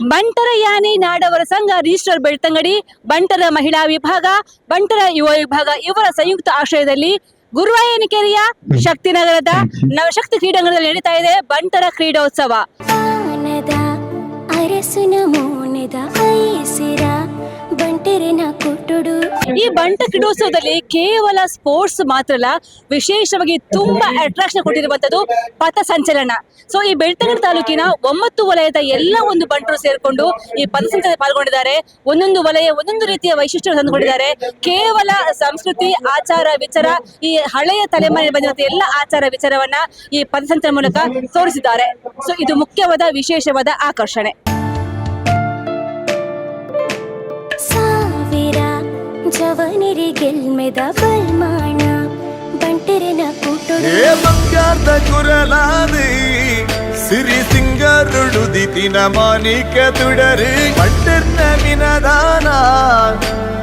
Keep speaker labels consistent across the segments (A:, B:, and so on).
A: ಬಂಟರ ಯಾನೆ ನಾಡವರ ಸಂಘ ರಿಜಿಸ್ಟರ್ ಬೆಳ್ತಂಗಡಿ, ಬಂಟರ ಮಹಿಳಾ ವಿಭಾಗ, ಬಂಟರ ಯುವ ವಿಭಾಗ ಇವರ ಸಂಯುಕ್ತ ಆಶ್ರಯದಲ್ಲಿ ಗುರುವಾಯನಕೆರೆಯ ಶಕ್ತಿನಗರದ ನವಶಕ್ತಿ ಕ್ರೀಡಾಂಗಣದಲ್ಲಿ ನಡೀತಾ ಇದೆ ಬಂಟರ ಕ್ರೀಡೋತ್ಸವ. ಈ ಬಂಟ ಕ್ರೀಡೋತ್ಸವದಲ್ಲಿ ಕೇವಲ ಸ್ಪೋರ್ಟ್ಸ್ ಮಾತ್ರ ಅಲ್ಲ, ವಿಶೇಷವಾಗಿ ತುಂಬಾ ಅಟ್ರಾಕ್ಷನ್ ಕೊಟ್ಟಿರುವಂತದ್ದು ಪಥಸಂಚಲನ. ಸೊ ಈ ಬೆಳ್ತಂಗಡಿ ತಾಲೂಕಿನ 9 ವಲಯದ ಎಲ್ಲ ಒಂದು ಬಂಟರು ಸೇರ್ಕೊಂಡು ಈ ಪಥಸಂಚಲನ ಪಾಲ್ಗೊಂಡಿದ್ದಾರೆ. ಒಂದೊಂದು ವಲಯ ಒಂದೊಂದು ರೀತಿಯ ವೈಶಿಷ್ಟ್ಯ ತಂದುಕೊಂಡಿದ್ದಾರೆ. ಕೇವಲ ಸಂಸ್ಕೃತಿ, ಆಚಾರ, ವಿಚಾರ, ಈ ಹಳೆಯ ತಲೆಮಾರಿ ಬಂದಿರುವಂತಹ ಎಲ್ಲ ಆಚಾರ ವಿಚಾರವನ್ನ ಈ ಪಥಸಂಚಲನ ಮೂಲಕ ತೋರಿಸಿದ್ದಾರೆ. ಸೊ ಇದು ಮುಖ್ಯವಾದ ವಿಶೇಷವಾದ ಆಕರ್ಷಣೆ.
B: ಜವನಿರಿ ಗೆಲ್ಮೆದ ಬಲ್ಮಾಣ ಬಂಟೆರನ ಕೂಟೊಡು
C: ಬಂಗಾರದ ಕುರಲಾದಿ ಸಿರಿ ಸಿಂಗರುಡು ದಿತಿನ ಮಾನಿಕ ತುಡರಿ ಬಂಟೆರ್ನ ಮಿನದಾನ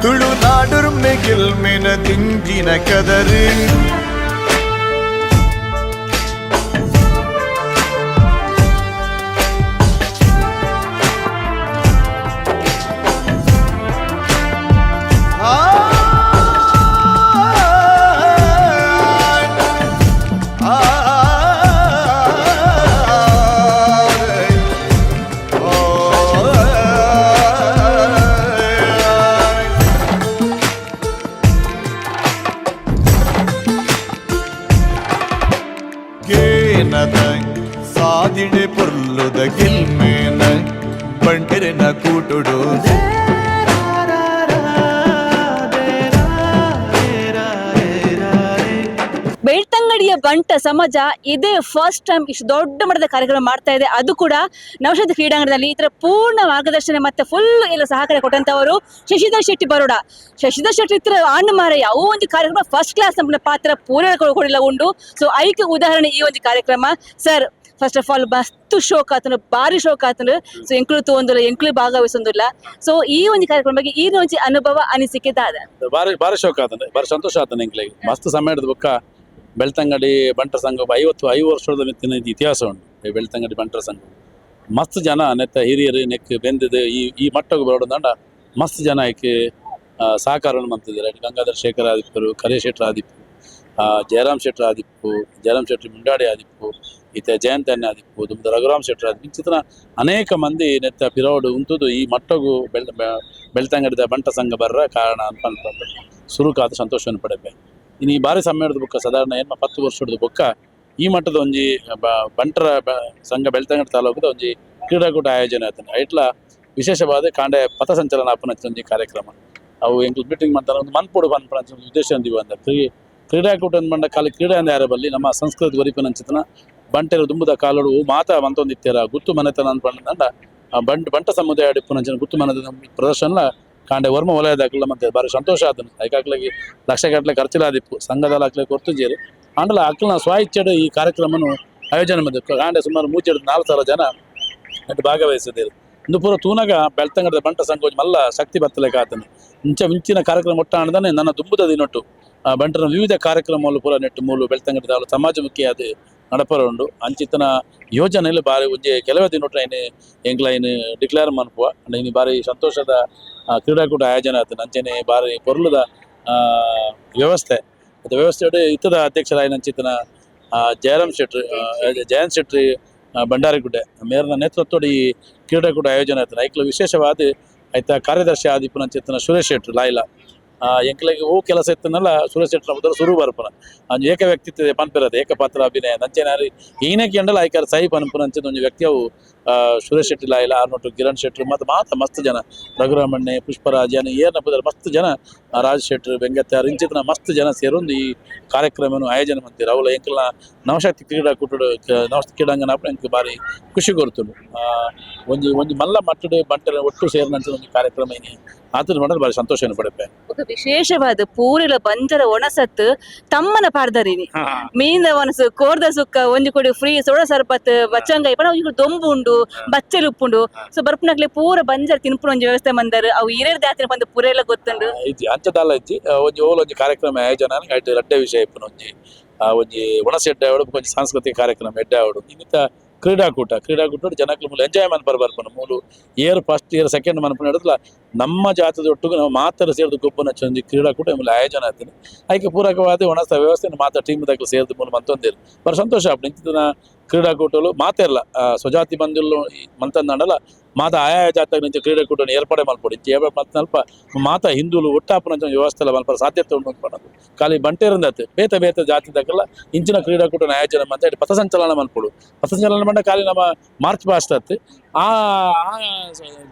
C: ತುಳುನಾಡುರ್ಮೆ ಗೆಲ್ಮೆನ ತಿಂಜಿನ ಕದರಿ ಸಾದಿಡೆ ಪೊರ್ಲುದ ಗೆಲ್ಮೇನ ಬಂಟೆರನ ಕೂಟುಡು
A: ಬೆಳ್ತಂಗಡಿಯ ಬಂಟ ಸಮಾಜ ಇದೇ ಫಸ್ಟ್ ಟೈಮ್ ಇಷ್ಟು ದೊಡ್ಡ ಮಟ್ಟದ ಕಾರ್ಯಕ್ರಮ ಮಾಡ್ತಾ ಇದೆ. ಅದು ಕೂಡ ನವಶಕ್ತಿ ಕ್ರೀಡಾಂಗಣದಲ್ಲಿ. ಇದರ ಪೂರ್ಣ ಮಾರ್ಗದರ್ಶನ ಮತ್ತೆ ಫುಲ್ ಎಲ್ಲ ಸಹಕಾರ ಕೊಟ್ಟಂತವರು ಶಶಿಧರ್ ಶೆಟ್ಟಿ ಬರೋಡ. ಶಶಿಧರ್ ಶೆಟ್ಟಿ ಇತರ ಆಂಡು ಮಾರಯ್ಯ ಅವು ಒಂದು ಕಾರ್ಯಕ್ರಮ ಫಸ್ಟ್ ಕ್ಲಾಸ್ ನಮ್ಮ ಪಾತ್ರ ಪೂರ ಕೊಡಿಲ್ಲ ಉಂಡು. ಸೊ ಐಕ್ಯ ಉದಾಹರಣೆ ಈ ಒಂದು ಕಾರ್ಯಕ್ರಮ. ಸರ್, ಫಸ್ಟ್ ಆಫ್ ಆಲ್ ಮಸ್ತ್ ಶೋಕ್ ಆತನು, ಭಾರಿ ಶೋಕ್ ಆತನು. ಸೊ ಎಂಕ್ಲು ತಗೊಂದಿಲ್ಲ, ಎಂಕ್ಲು ಭಾಗವಹಿಸೊಂದಿಲ್ಲ. ಸೊ ಈ ಒಂದು ಕಾರ್ಯಕ್ರಮ ಬಗ್ಗೆ ಈ ಒಂದು ಅನುಭವ ಅನಿಸಿಕೆ ದಾದ
D: ಭಾರಿ ಶೋಕ್ ಆತನೆ, ಭಾರಿ ಸಂತೋಷ ಆತನೆ. ಎಂಕ್ಲಿಗೆ ಮಸ್ತ್ ಸಮಯದ ಬೊಕ್ಕ ಬೆಳ್ತಂಗಡಿ ಬಂಟರ ಸಂಘ 5 ವರ್ಷದ ಮಿತ್ತಿನ ಇತಿಹಾಸ ಉಂಟು. ಈ ಬೆಳ್ತಂಗಡಿ ಬಂಟರ ಸಂಘ ಮಸ್ತ್ ಜನ ನೆತ್ತ ಹಿರಿಯರು ನೆಕ್ ಬೆಂದಿದೆ ಈ ಮಟ್ಟಕ್ಕೆ ಬರೋದಂಡ ಮಸ್ತ್ ಜನ ಈಕೆ ಸಹಕಾರವನ್ನು ಮಾಡ್ತಿದ್ದಾರೆ. ಗಂಗಾಧರ್ ಶೇಖರ್ ಆದಿಪ್ಪರು, ಕರೇಶ್ ಶೆಟ್ರ್ ಆದಿಪ್ಪು, ಜಯರಾಮ್ ಶೆಟ್ರ್ ಆದಿಪ್ಪು, ಜಯರಾಮ್ ಶೆಟ್ಟಿ ಮುಂಡಾಡಿ ಆದಿಪ್ಪು, ಈತ ಜಯಂತನ್ಯ ಆದಿಪ್ಪು, ದುಮ್ದ ರಘುರಾಮ್ ಶೆಟ್ರ್ ಆದಿಪ್ಪು, ಇಂಚಿನ ಅನೇಕ ಮಂದಿ ನೆತ್ತ ಪಿರೋಡು ಉಂಟುದು ಈ ಮಟ್ಟಗೂ ಬೆಳ್ತಂಗಡಿದ ಬಂಟ ಸಂಘ ಬರ್ರ ಕಾರಣ ಅಂತ ಸುರುಕಾದ ಸಂತೋಷವನ್ನು ಪಡೆಯಬೇಕು. ಇನ್ನು ಈ ಬಾರಿ ಸಮ್ಮೇಳನದ ಬುಕ್ಕ ಸಾಧಾರಣ 10 ವರ್ಷದ ಬುಕ್ಕ ಈ ಮಟ್ಟದ ಒಂಜಿ ಬಂಟರ ಸಂಘ ಬೆಳ್ತಂಗಡಿ ತಾಲೂಕದ ಒಂಜಿ ಕ್ರೀಡಾಕೂಟ ಆಯೋಜನೆ ಆಯ್ತಾನೆ. ಐಟ್ಲ ವಿಶೇಷವಾದ ಕಾಂಡೆ ಪಥಸಂಚಲನ ಆಪನ ಒಂಜಿ ಕಾರ್ಯಕ್ರಮ ಅವು ಎಂಕ್ಲು ಮೀಟಿಂಗ್ ಮಾಡ್ತಾರೆ. ಒಂದು ಮನ್ಪೊಡು ಪನ್ಪಣ ಉದ್ದೇಶ ಅಂದಿವು ಅಂತ ಕ್ರೀಡಾಕೂಟ ಬಂಡ ಕಾಲಿ ಕ್ರೀಡೆ ಅಂದ ಯಾರ ಬಲ್ಲಿ ನಮ್ಮ ಸಂಸ್ಕೃತಿ ವರಿಪನಂಚಿತನ ಬಂಟೆರು ದುಂಬುದ ಕಾಲೋಡು ಮಾತ ಮಂತೊಂದಿತ್ಯಾರ ಗುತ್ತು ಮನೆತನ ಅನ್ಪಂಡ ಬಂಟ ಸಮುದಾಯ ಅಡಿಪುನಂಚಿನ ಗುತ್ತು ಮನೆತನ ಪ್ರದರ್ಶನ ಕಾಂಡೆ ವರ್ಮ ವಲಯದಾಗಲ ಮತ್ತೆ ಭಾರಿ ಸಂತೋಷ ಆತನು. ಐಕಾಕ್ಲಿಗೆ ಲಕ್ಷಗಟ್ಟಲೆ ಖರ್ಚಿಲಾದಿಪ್ಪು ಸಂಘದಲ್ಲಿ ಹಾಕ್ಲಿಕ್ಕೆ ಕೊರ್ತುಜೇರಿ ಆಂಡಲ ಅಕ್ಲನ ಸ್ವಾಯಿಚ್ಛೆಡು ಈ ಕಾರ್ಯಕ್ರಮವನ್ನು ಆಯೋಜನೆ ಮಾಡಿದೆ. ಕಾಂಡೆ ಸುಮಾರು 3,400 ಜನ ಅಟ್ಟು ಭಾಗವಹಿಸಿದ್ದೇವೆ. ಇಂದು ಪೂರ ತೂನಗ ಬೆಳ್ತಂಗಡದ ಬಂಟ ಸಂಘ ಮಲ್ಲ ಶಕ್ತಿ ಬತ್ತಲೆಕ್ಕ ಆತನು ಮಿಂಚಿನ ಕಾರ್ಯಕ್ರಮ ಒಟ್ಟಾಣದಾನೆ ನನ್ನ ದುಂಬುದ ದಿನೊಟ್ಟು ಬಂಟನ ವಿವಿಧ ಕಾರ್ಯಕ್ರಮಗಳು ಪೂರ ನೆಟ್ಟು ಮೂಲು ಬೆಳ್ತಂಗಡಿ ಸಮಾಜಮುಖಿ ಅದು ನಡಪರ ಉಂಡು. ಅಂಚಿತನ ಯೋಜನೆಯಲ್ಲಿ ಬಾರಿ ಒಂಜೆ ಕೆಲವೇ ದಿನೊಟ್ಟು ಎಂಕ್ಲ ಡಿಕ್ಲೇರ್ ಮನ್ಪುವ ಇನ್ನು ಬಾರಿ ಸಂತೋಷದ ಕ್ರೀಡಾಕೂಟ ಆಯೋಜನೆ ಆತನು. ಅಂಚನೆ ಬಾರಿ ಪೊರ್ಲುದ ವ್ಯವಸ್ಥೆ ಇತ್ತದ ಅಧ್ಯಕ್ಷರಾಯ ಅಂಚಿತನ ಜಯರಾಮ್ ಶೆಟ್ಟಿ, ಜಯಂತ್ ಶೆಟ್ಟಿ ಬಂಡಾರಿಗುಡ್ಡೆ ಮೇರ್ನ ನೇತೃತ್ವದ ಈ ಕ್ರೀಡಾಕೂಟ ಆಯೋಜನೆ ಆಯ್ತಾನೆ. ಐಕ್ಲ ವಿಶೇಷವಾದ ಆಯ್ತಾ ಕಾರ್ಯದರ್ಶಿ ಆದಿಪ್ಪನ ಅಂಚಿತನ ಸುರೇಶ್ ಶೆಟ್ಟಿ ಲಾಯ್ಲ ಎಂಕ್ಲಿಗೆ ಹೂ ಕೆಲಸ ಇತ್ತನಲ್ಲ ಸುರೇಶ್ ಶೆಟ್ಟಿ ಮೊದಲು ಶುರು ಬರ್ಪನ ಅಂಜು ಏಕ ವ್ಯಕ್ತಿತ್ವ ಪನ್ಪಿರೋದು ಏಕಪಾತ್ರ ಅಭಿನಯ ನಂಚೇನಾರಿ ಏನಕ್ಕೆ ಎಂಡಲ ಆಯ್ಕಾರ ಸೈ ಪನ್ಪನ ಅಂಚಿನ ಒಂದು ವ್ಯಕ್ತಿಯವು ಸುರೇಶ್ ಶೆಟ್ಟಿ ಲಾಯ್ಲ ಆರ್ನೊಟ್ಟು ಕಿರಣ್ ಶೆಟ್ಟಿ ಮತ್ತು ಮಸ್ತ್ ಜನ ರಘುರಾಮಣ್ಣೆ ಪುಷ್ಪರಾಜ್ ಏನ ಪದ ಮಸ್ತ್ ಜನ ರಾಜ್ ಶೆಟ್ಟಿ ಬೆಂಗತ್ಯಾರ ಇಂಚಿತನ ಮಸ್ತ್ ಜನ ಸೇರೊಂದು ಈ ಕಾರ್ಯಕ್ರಮವನ್ನು ಆಯೋಜನೆ ಮಾಡ್ತೀರ. ಅವಳ ಎಂಕ್ಲ ನವಶಕ್ತಿ ಕ್ರೀಡಾಕೂಟ ನವಶಕ್ತಿ ಕ್ರೀಡಾಂಗಣ ಎಂಕ್ ಬಾರಿ ಖುಷಿ ಕೊಡ್ತುಂಡು. ಒಂಜಿ ಮಲ್ಲ ಮಟ್ಟಡು ಬಂಟರ ಒಟ್ಟು ಸೇರಿನಂಚಿನ ಒಂದು ಕಾರ್ಯಕ್ರಮ ಏನಿ ಆತನ ಮಾಡಿದ್ರೆ ಬಾರಿ ಸಂತೋಷವನ್ನು ಪಡೆಪೆ.
A: ವಿಶೇಷವಾದ ಪೂರಿಲ ಬಂಜರ ಒಣಸತ್ತು ತಮ್ಮನ ಪಾಡ್ದರಿನಿ ಮೀಂದ ಒಣಸು ಕೋರ್ದ ಸುಕ್ಕ ಒಂಜಿ ಕೊಡಿ ಫ್ರೀ ಸೋಡ ಸರ್ಬತ್ ಬಚ್ಚಂಗಾಯಿ ಪಣ ಒಂಜಿ ದೊಂಬು ಉಂಡು ಬಚ್ಚಲು ಉಪ್ಪುಂಡು. ಸೊ ಬರ್ಪನಕ್ಲೆ ಪೂರ ಬಂಜರ ತಿನ್ಪುನ ಒಂಜಿ ವ್ಯವಸ್ಥೆ ಮಂದರ್ ಅವು ಹಿರಿಯರ್ ಜಾತಿನ ಬಂದು ಪೂರ ಎಲ್ಲ ಗೊತ್ತುಂಡು.
D: ಅಂಚದಲ್ಲ ಇಜ್ಜಿ ಒಂಜಿ ಕಾರ್ಯಕ್ರಮ ಆಯೋಜನ ಐಟು ರಡ್ಡೆ ವಿಷಯ ಇಪ್ಪುನ ಒಂಜಿ ಒಣಸು ಎಡ್ಡೆ ಆವಡು ಕೊಂಚ ಸಾಂಸ್ಕೃತಿಕ ಕಾರ್ಯಕ್ರಮ ಎಡ್ಡೆ ಆವಡು ಇನ್ನಿತ ಕ್ರೀಡಾಕೂಟ ಜನಕ್ಕೆ ಮೂಲ ಎಂಜಾಯ್ ಮನ್ಪರ್ ಬರ್ಪನು ಮೂಲು ಇಯರ್ ಫಸ್ಟ್ ಇಯರ್ ಸೆಕೆಂಡ್ ಮನ್ಪನ ಹಿಡಿದ್ಲ ನಮ್ಮ ಜಾತದ ಒಟ್ಟಿಗೆ ನಾವು ಮಾತರ ಸೇರಿದ ಗೊಬ್ಬನ ಚಂದಿ ಕ್ರೀಡಾಕೂಟ ಮೂಲ ಆಯೋಜನೆ ಆಗ್ತೀನಿ ಅದಕ್ಕೆ ಪೂರಕವಾದ ಒಣಸ್ತ ವ್ಯವಸ್ಥೆ ಮಾತ್ರ ಟೀಮ್ ದಾಖಲೆ ಸೇರಿದ ಮೂಲ ಮಂತೊಂದಿರು ಬರ ಸಂತೋಷ ಇಂಚಿನ ಕ್ರೀಡಾಕೂಟಲು ಮಾತೆ ಇಲ್ಲ ಸ್ವಜಾತಿ ಬಂದಿಲ್ಲ ಮಂತಂದಲ್ಲ ಮಾತ ಆಯಾ ಜಾತಿಯಾಗ ನಿಂಚ ಕ್ರೀಡಾಕೂಟವನ್ನು ಏರ್ಪಾಡೆ ಮಲ್ಪಡಿ ಮಲ್ಪ ಮಾತ ಹಿಂದೂಲು ಒಟ್ಟಾಪನ ವ್ಯವಸ್ಥೆ ಎಲ್ಲ ಮಲ್ಪರ ಸಾಧ್ಯತೆ ಉಂಟು ಪಡೋದು ಖಾಲಿ ಬಂಟೇರಂದತ್ತೆ ಬೇತ ಜಾತಿದಾಗೆಲ್ಲ ಇಂಚಿನ ಕ್ರೀಡಾಕೂಟನ ಆಯೋಜನೆ ಅಂತ ಹೇಳಿ ಪಥಸಂಚಲನ ಮಲ್ಪಡು ಪಥಸಂಚಲನ ಮಂಡ ಖಾಲಿ ನಮ್ಮ ಮಾರ್ಚ್ ಪಾಸ್ಟ್ ಆತ್ತೆ ಆ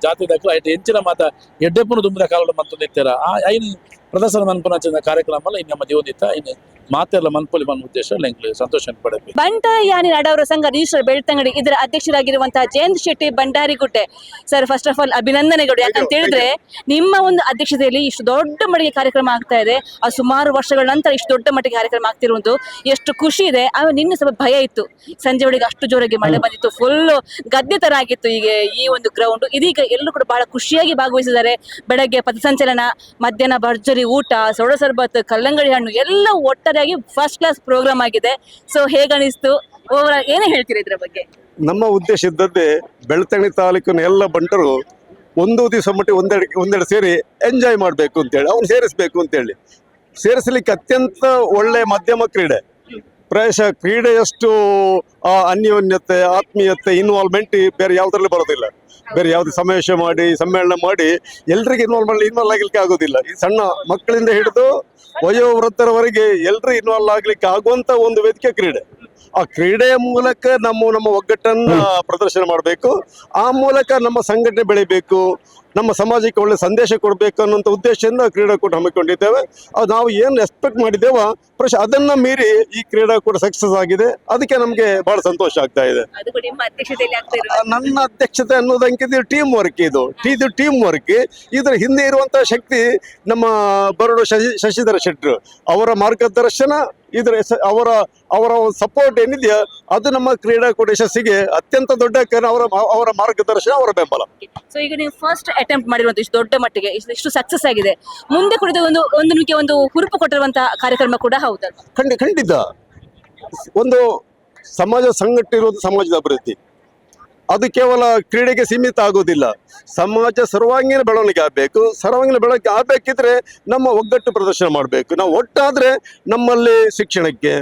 D: ಜಾತಿದಾಗಲ ಐಟು ಹೆಂಚಿನ ಮಾತ ಎಡ್ಡೆಪ್ಪನು ತುಂಬಿದ ಕಾಲ ಮಂತು ನಿತ್ಯಾರ ಐನು ಪ್ರದರ್ಶನ ಮನ್ಪನ ಕಾರ್ಯಕ್ರಮ ಇನ್ನು ನಮ್ಮ ಜೀವನಿತ್ತ ಇನ್ನು ಮಾತೆಲ್ಲ ಮನ್ಪೊಲಿ ಮನ್ ಉದ್ದೇಶ ಎಂಕ್ಲೆ ಸಂತೋಷ ಪಡಬೇಕು.
A: ಬಂಟರ ಯಾನಿ ನಾಡವರ ಸಂಘ ರಿಜಿಸ್ಟರ್ ಬೆಳ್ತಂಗಡಿ ಇದರ ಅಧ್ಯಕ್ಷರಾಗಿರುವಂತಹ Jayanth Shetty Bhandarigutte sir, first of all ಅಭಿನಂದನೆಗಳು. ಯಾಕಂತ ಹೇಳಿದ್ರೆ ನಿಮ್ಮ ಒಂದು ಅಧ್ಯಕ್ಷತೆಯಲ್ಲಿ ಇಷ್ಟು ದೊಡ್ಡ ಮಟ್ಟಿಗೆ ಕಾರ್ಯಕ್ರಮ ಆಗ್ತಾ ಇದೆ. ಆ ಸುಮಾರು ವರ್ಷಗಳ ನಂತರ ಇಷ್ಟು ದೊಡ್ಡ ಮಟ್ಟಿಗೆ ಕಾರ್ಯಕ್ರಮ ಆಗ್ತಿರುವುದು ಎಷ್ಟು ಖುಷಿ ಇದೆ. ಆಮೇಲೆ ನಿನ್ನೆ ಸ್ವಲ್ಪ ಭಯ ಇತ್ತು, ಸಂಜೆ ಒಳಗೆ ಅಷ್ಟು ಜೋರಾಗಿ ಮಳೆ ಬಂದಿತ್ತು, ಫುಲ್ ಗದ್ದೆ ತರ ಆಗಿತ್ತು ಈಗ ಈ ಒಂದು ಗ್ರೌಂಡ್. ಇದೀಗ ಎಲ್ಲರೂ ಕೂಡ ಬಹಳ ಖುಷಿಯಾಗಿ ಭಾಗವಹಿಸಿದ್ದಾರೆ. ಬೆಳಗ್ಗೆ ಪಥಸಂಚಲನ, ಮಧ್ಯಾಹ್ನ ಭರ್ಜರಿ ಊಟ, ಸೊಡ ಸರ್ಬತ್, ಕಲ್ಲಂಗಡಿ ಹಣ್ಣು ಎಲ್ಲ ಒಟ್ಟಾರೆಯಾಗಿ ಫಸ್ಟ್ ಕ್ಲಾಸ್ ಪ್ರೋಗ್ರಾಮ್ ಆಗಿದೆ. ಸೊ ಹೇಗನಿಸ್ತು, ಓವರ್ ಏನೇ ಹೇಳ್ತೀರಾ ಇದ್ರ ಬಗ್ಗೆ?
E: ನಮ್ಮ ಉದ್ದೇಶ ಇದ್ದದ್ದೇ ಬೆಳ್ತಂಗಡಿ ತಾಲೂಕಿನ ಎಲ್ಲ ಬಂಟರು ಒಂದು ದಿವಸ ಮಟ್ಟಿಗೆ ಒಂದೆರಡು ಸೇರಿ ಎಂಜಾಯ್ ಮಾಡಬೇಕು ಅಂತೇಳಿ, ಅವ್ನು ಸೇರಿಸ್ಬೇಕು ಅಂತೇಳಿ. ಸೇರಿಸಲಿಕ್ಕೆ ಅತ್ಯಂತ ಒಳ್ಳೆ ಮಧ್ಯಮ ಕ್ರೀಡೆ. ಪ್ರಾಯಶಃ ಕ್ರೀಡೆಯಷ್ಟು ಅನ್ಯೋನ್ಯತೆ, ಆತ್ಮೀಯತೆ, ಇನ್ವಾಲ್ವ್ಮೆಂಟ್ ಬೇರೆ ಯಾವುದ್ರಲ್ಲಿ ಬರೋದಿಲ್ಲ. ಬೇರೆ ಯಾವ್ದು ಸಮಾವೇಶ ಮಾಡಿ ಸಮ್ಮೇಳನ ಮಾಡಿ ಎಲ್ರಿಗೆ ಇನ್ವಾಲ್ವ್ ಆಗ್ಲಿಕ್ಕೆ ಆಗೋದಿಲ್ಲ. ಈ ಸಣ್ಣ ಮಕ್ಕಳಿಂದ ಹಿಡಿದು ವಯೋವೃದ್ಧರವರೆಗೆ ಎಲ್ರು ಇನ್ವಾಲ್ವ್ ಆಗ್ಲಿಕ್ಕೆ ಆಗುವಂತ ಒಂದು ವೇದಿಕೆ ಕ್ರೀಡೆ. ಆ ಕ್ರೀಡೆಯ ಮೂಲಕ ನಮ್ಮ ಒಗ್ಗಟ್ಟನ್ನ ಪ್ರದರ್ಶನ ಮಾಡಬೇಕು. ಆ ಮೂಲಕ ನಮ್ಮ ಸಂಘಟನೆ ಬೆಳಿಬೇಕು, ನಮ್ಮ ಸಮಾಜಕ್ಕೆ ಒಳ್ಳೆ ಸಂದೇಶ ಕೊಡಬೇಕು ಅನ್ನೋಂಥ ಉದ್ದೇಶದಿಂದ ಕ್ರೀಡಾಕೂಟ ಹಮ್ಮಿಕೊಂಡಿದ್ದೇವೆ. ಅದು ನಾವು ಏನು ಎಕ್ಸ್ಪೆಕ್ಟ್ ಮಾಡಿದ್ದೇವೋ ಅದನ್ನ ಮೀರಿ ಈ ಕ್ರೀಡಾಕೂಟ ಸಕ್ಸಸ್ ಆಗಿದೆ. ಅದಕ್ಕೆ ನಮ್ಗೆ ಬಹಳ ಸಂತೋಷ ಆಗ್ತಾ ಇದೆ. ನನ್ನ ಅಧ್ಯಕ್ಷತೆ ಅನ್ನೋದಂಕಿದ್ದು ಟೀಮ್ ವರ್ಕ್. ಇದು ಟೀಮ್ ವರ್ಕ್. ಇದ್ರ ಹಿಂದೆ ಇರುವಂತಹ ಶಕ್ತಿ ನಮ್ಮ ಬರಡು ಶಶಿಧರ ಶೆಟ್ರು ಅವರ ಮಾರ್ಗದರ್ಶನ, ಅವರ ಸಪೋರ್ಟ್ ಏನಿದೆಯಾ ಅದು ನಮ್ಮ ಕ್ರೀಡಾಕೂಟ ಯಶಸ್ಸಿಗೆ ಅತ್ಯಂತ ದೊಡ್ಡ ಕಾರಣ. ಅವರ ಮಾರ್ಗದರ್ಶನ, ಅವರ ಬೆಂಬಲ.
A: ಸೊ ಈಗ ನೀವು ಫಸ್ಟ್ ಅಟೆಂಪ್ಟ್ ಮಾಡಿರುವಂತ ಇಷ್ಟು ದೊಡ್ಡ ಮಟ್ಟಿಗೆ ಇಷ್ಟು ಸಕ್ಸಸ್ ಆಗಿದೆ, ಮುಂದೆ ಕುರಿತು ನಿಮಗೆ ಒಂದು ಹುರುಪು ಕೊಟ್ಟಿರುವಂತಹ ಕಾರ್ಯಕ್ರಮ ಕೂಡ ಹೌದಾ?
E: ಖಂಡಿತ. ಒಂದು ಸಮಾಜ ಸಂಘಟನೆ ಇರುವುದು ಸಮಾಜದ ಅಭಿವೃದ್ಧಿ. ಅದು ಕೇವಲ ಕ್ರೀಡೆಗೆ ಸೀಮಿತ ಆಗೋದಿಲ್ಲ. ಸಮಾಜ ಸರ್ವಾಂಗೀಣ ಬೆಳವಣಿಗೆ ಆಗಬೇಕು. ಸರ್ವಾಂಗೀಣ ಬೆಳವಣಿಗೆ ಆಗಬೇಕಿದ್ರೆ ನಮ್ಮ ಒಗ್ಗಟ್ಟು ಪ್ರದರ್ಶನ ಮಾಡಬೇಕು. ನಾವು ಒಟ್ಟಾದ್ರೆ ನಮ್ಮಲ್ಲಿ ಶಿಕ್ಷಣಕ್ಕೆ